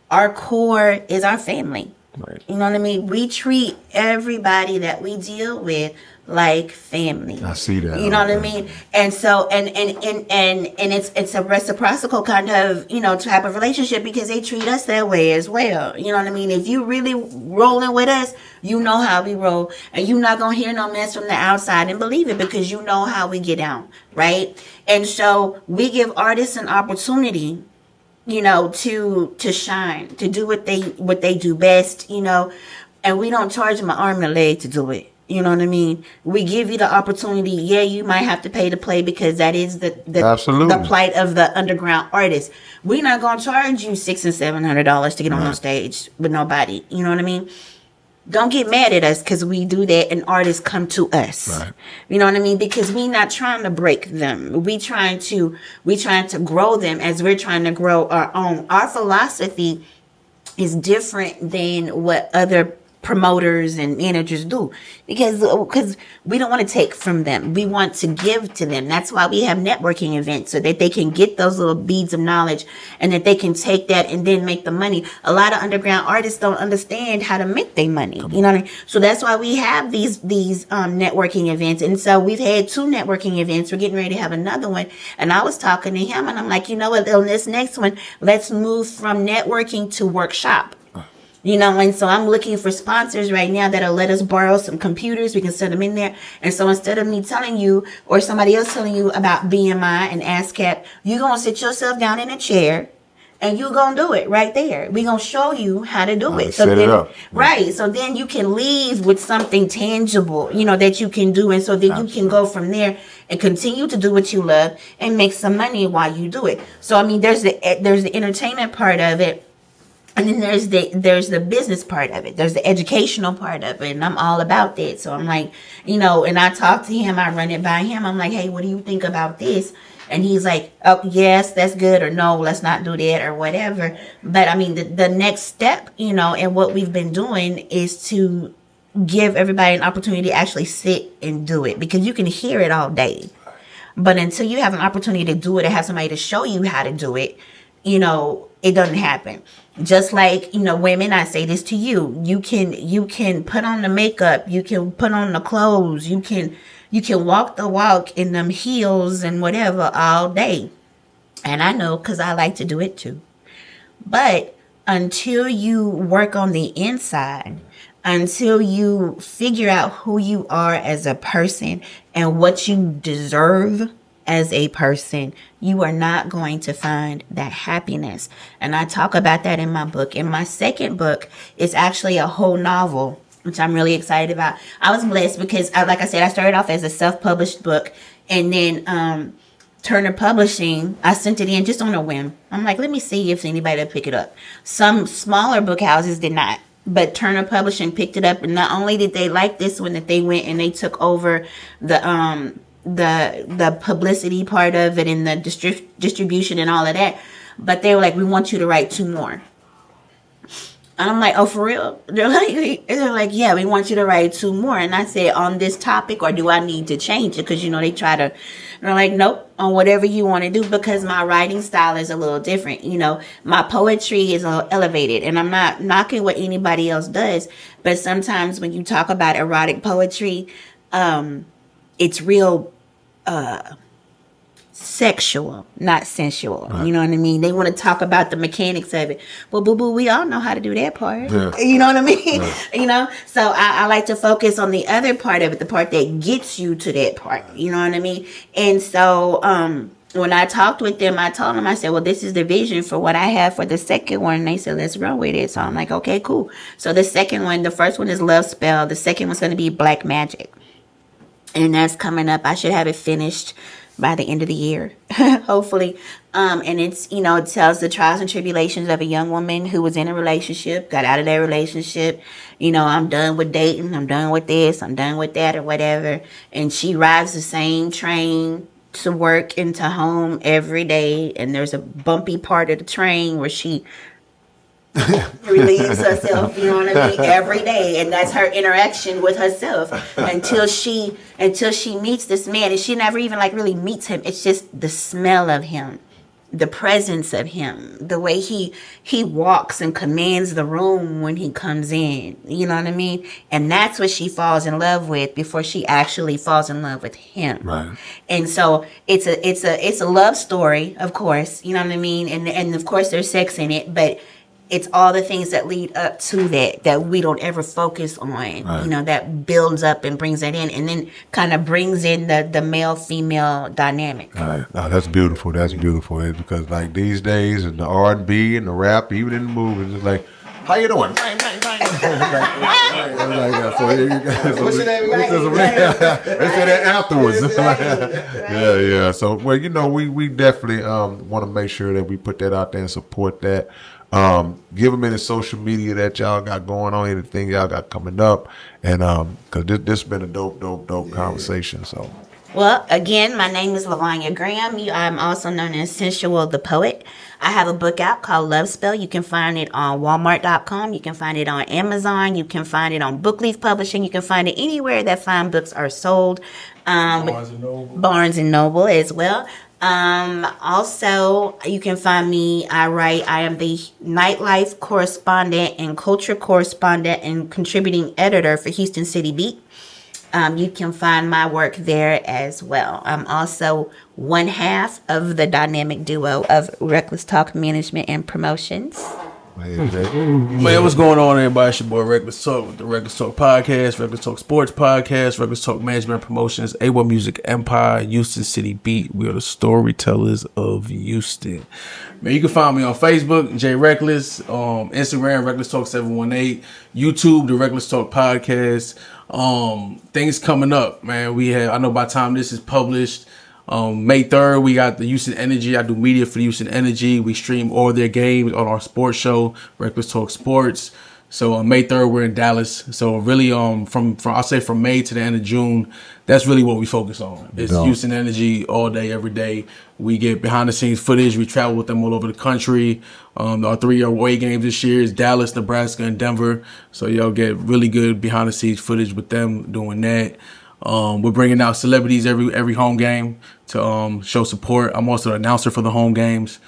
Our core is our family. Right. You know what I mean? We treat everybody that we deal with like family. I see that. You know what I mean? And so and it's a reciprocal kind of, you know, type of relationship because they treat us that way as well. You know what I mean? If you really rolling with us, you know how we roll, and you're not gonna hear no mess from the outside and believe it because you know how we get down, right? And so we give artists an opportunity, you know, to shine, to do what they do best, you know, and we don't charge them an arm and a leg to do it. You know what I mean? We give you the opportunity. Yeah, you might have to pay to play because that is the plight of the underground artist. We're not gonna charge you $600 and $700 to get on stage with nobody. You know what I mean? Don't get mad at us because we do that and artists come to us. Right. You know what I mean? Because we're not trying to break them. We trying to grow them as we're trying to grow our own. Our philosophy is different than what other promoters and managers do, because we don't want to take from them. We want to give to them. That's why we have networking events, so that they can get those little beads of knowledge and that they can take that and then make the money. A lot of underground artists don't understand how to make their money. You know what I mean? So that's why we have these networking events. And so we've had 2 networking events. We're getting ready to have another one. And I was talking to him and I'm like, you know what, on this next one, let's move from networking to workshop. You know, and so I'm looking for sponsors right now that'll let us borrow some computers. We can set them in there. And so instead of me telling you or somebody else telling you about BMI and ASCAP, you're going to sit yourself down in a chair and you're going to do it right there. We're going to show you how to do it. So set then, it up. Right. So then you can leave with something tangible, you know, that you can do. And so then you can go from there and continue to do what you love and make some money while you do it. So, I mean, there's the entertainment part of it. And then there's the business part of it. There's the educational part of it. And I'm all about that. So I'm like, you know, and I talk to him, I run it by him. I'm like, hey, what do you think about this? And he's like, oh, yes, that's good. Or no, let's not do that or whatever. But I mean, the next step, you know, and what we've been doing is to give everybody an opportunity to actually sit and do it, because you can hear it all day. But until you have an opportunity to do it and have somebody to show you how to do it, you know, it doesn't happen. Just like, you know, women, I say this to you. You can put on the makeup, you can put on the clothes, you can walk the walk in them heels and whatever all day. And I know, because I like to do it too. But until you work on the inside, until you figure out who you are as a person and what you deserve as a person, you are not going to find that happiness. And I talk about that in my book. In my second book, it's actually a whole novel, which I'm really excited about. I was blessed because, like I said, I started off as a self-published book, and then Turner Publishing, I sent it in just on a whim. I'm like, let me see if anybody will pick it up. Some smaller book houses did not, but Turner Publishing picked it up. And not only did they like this one, that they went and they took over the publicity part of it and the distribution and all of that, but they were like, we want you to write 2 more. And I'm like, oh, for real? They're like, yeah, we want you to write 2 more. And I said, on this topic, or do I need to change it? Because, you know, they're like, nope, on whatever you want to do, because my writing style is a little different. You know, my poetry is a little elevated, and I'm not knocking what anybody else does, but sometimes when you talk about erotic poetry, it's real sexual, not sensual. Right. You know what I mean? They want to talk about the mechanics of it. Well, boo-boo, we all know how to do that part. Yeah. You know what I mean? Right. You know? So I like to focus on the other part of it, the part that gets you to that part. You know what I mean? And so when I talked with them, I told them, I said, well, this is the vision for what I have for the second one. And they said, let's run with it. So I'm like, okay, cool. So the second one, the first one is Love Spell. The second one's going to be Black Magic. And that's coming up. I should have it finished by the end of the year, hopefully. And it's, you know, it tells the trials and tribulations of a young woman who was in a relationship, got out of that relationship. You know, I'm done with dating. I'm done with this. I'm done with that, or whatever. And she rides the same train to work and to home every day. And there's a bumpy part of the train where she relieves herself, you know what I mean, every day. And that's her interaction with herself until she meets this man. And she never even like really meets him. It's just the smell of him, the presence of him, the way he walks and commands the room when he comes in, you know what I mean? And that's what she falls in love with before she actually falls in love with him. Right. And so it's a love story, of course, you know what I mean? And of course there's sex in it, but it's all the things that lead up to that we don't ever focus on, right. You know, that builds up and brings that in, and then kind of brings in the male-female dynamic. Right. Oh, that's beautiful. That's beautiful. It's because like these days, and the R&B and the rap, even in the movies, it's like, how you doing? Bang, bang, bang. What's your name again? They say that afterwards. Yeah. So, well, you know, we definitely want to make sure that we put that out there and support that. Give them any social media that y'all got going on, anything y'all got coming up, and because this has been a dope conversation. So Well, again, my name is Lluvonia Graham. I'm also known as Sensual the Poet. I have a book out called Love Spell. You can find it on Walmart.com. You can find it on Amazon. You can find it on Bookleaf Publishing. You can find it anywhere that fine books are sold. Barnes and Noble as well. Also, you can find me. I am the nightlife correspondent and culture correspondent and contributing editor for Houston City Beat. You can find my work there as well. I'm also one half of the dynamic duo of Reckless Talk Management and Promotions. Man, what's going on, everybody? It's your boy Reckless Talk with the Reckless Talk Podcast, Reckless Talk Sports Podcast, Reckless Talk Management and Promotions, A1 Music Empire, Houston City Beat. We are the storytellers of Houston. Man, you can find me on Facebook, J Reckless, Instagram, Reckless Talk 718, YouTube, the Reckless Talk Podcast. Things coming up, man. I know by the time this is published, May 3rd, we got the Houston Energy. I do media for the Houston Energy. We stream all their games on our sports show, Reckless Talk Sports. So on May 3rd, we're in Dallas. So really, from I'll say from May to the end of June, that's really what we focus on. It's Houston Energy all day, every day. We get behind the scenes footage. We travel with them all over the country. Our 3 away games this year is Dallas, Nebraska, and Denver. So y'all get really good behind the scenes footage with them doing that. We're bringing out celebrities every home game to show support. I'm also the announcer for the home games.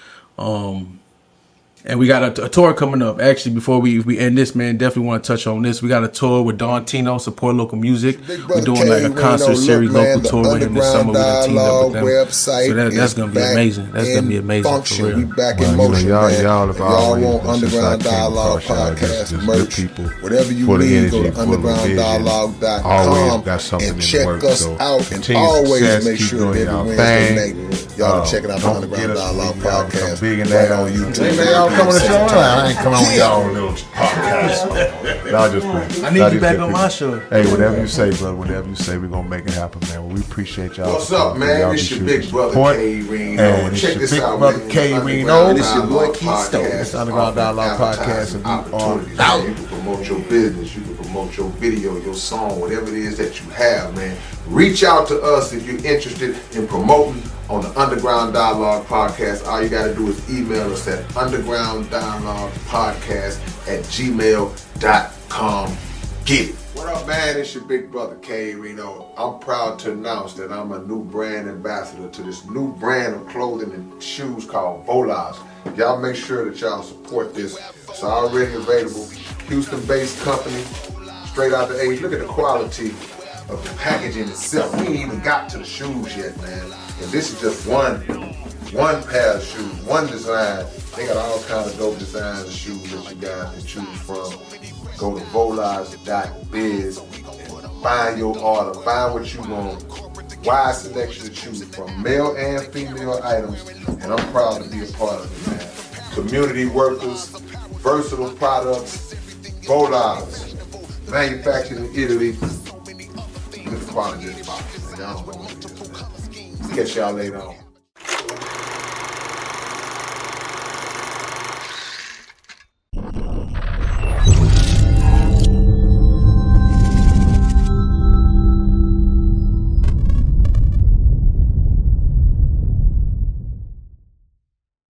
And we got a tour coming up. Actually, before we end this, man, definitely want to touch on this. We got a tour with Don Tino, support local music. We're doing like a concert series, local tour with him this summer. We're going to team up with them. So that's going to be amazing. That's going to be amazing for real. We back in motion, y'all have always want Underground Dialogue Podcast merch, whatever you need, go to undergrounddialogue.com and check us out. And always make sure that every Wednesday night, y'all are checking out the Underground Dialogue Podcast right on YouTube. Coming to show I ain't coming on y'all little podcast. Y'all just playing. I need you back on my show. Hey, whatever you say, brother. Whatever you say, we're gonna make it happen, man. We appreciate y'all. What's up, man? It's your big brother K-Rino. And check this out, brother man. K-Rino. This your boy Keystone. It's the Underground Dialogue Podcast, and we are out. You can promote your business. You can promote your video, your song, whatever it is that you have, man. Reach out to us if you're interested in promoting on the Underground Dialogue Podcast. All you got to do is email us at undergrounddialoguepodcast@gmail.com. Get it. What up, man? It's your big brother K-Rino. I'm proud to announce that I'm a new brand ambassador to this new brand of clothing and shoes called Volas. Y'all make sure that y'all support this. It's already available. Houston-based company, straight out the A's. Look at the quality of the packaging itself. We ain't even got to the shoes yet, man. And this is just one pair of shoes, one design. They got all kinds of dope designs of shoes that you guys can choose from. Go to volas.biz and find your order, find what you want. Wide selection to choose from, male and female items, and I'm proud to be a part of it, man. Community workers, versatile products, Volas, manufactured in Italy. Look at the quality of this box, man. Y'all don't know what it is. Catch y'all later on.